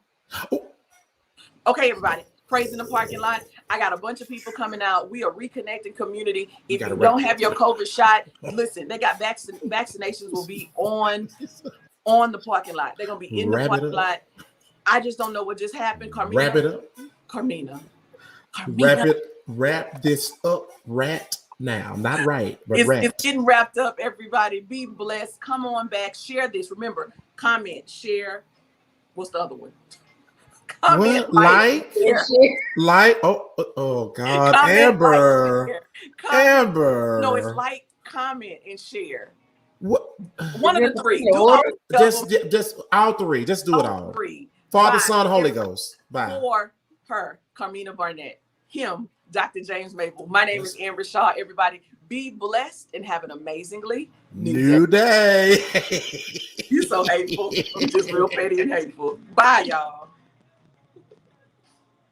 [SPEAKER 1] Okay, everybody. Praise in the parking lot. I got a bunch of people coming out. We are reconnecting community. If you don't have your COVID shot, listen, they got vaccinations will be on the parking lot. They're gonna be in the parking lot. I just don't know what just happened. Carmina.
[SPEAKER 2] Wrap it up.
[SPEAKER 1] Carmina.
[SPEAKER 2] Wrap this up right now. Not right, but
[SPEAKER 1] it's getting wrapped up, everybody. Be blessed. Come on back. Share this. Remember, comment, share. What's the other one? Comment,
[SPEAKER 2] like. Oh God, comment, Amber. Amber.
[SPEAKER 1] No, it's like, comment, and share.
[SPEAKER 2] What?
[SPEAKER 1] One of the three.
[SPEAKER 2] Just all three. Just do it all.
[SPEAKER 1] Three.
[SPEAKER 2] Father, Son, Holy Ghost. Bye.
[SPEAKER 1] For her, Carmina Barnett. Him, Dr. James Mable. My name is Amber Shaw. Everybody, be blessed and have an amazingly
[SPEAKER 2] new day.
[SPEAKER 1] You're so hateful. I'm just real petty and hateful. Bye, y'all.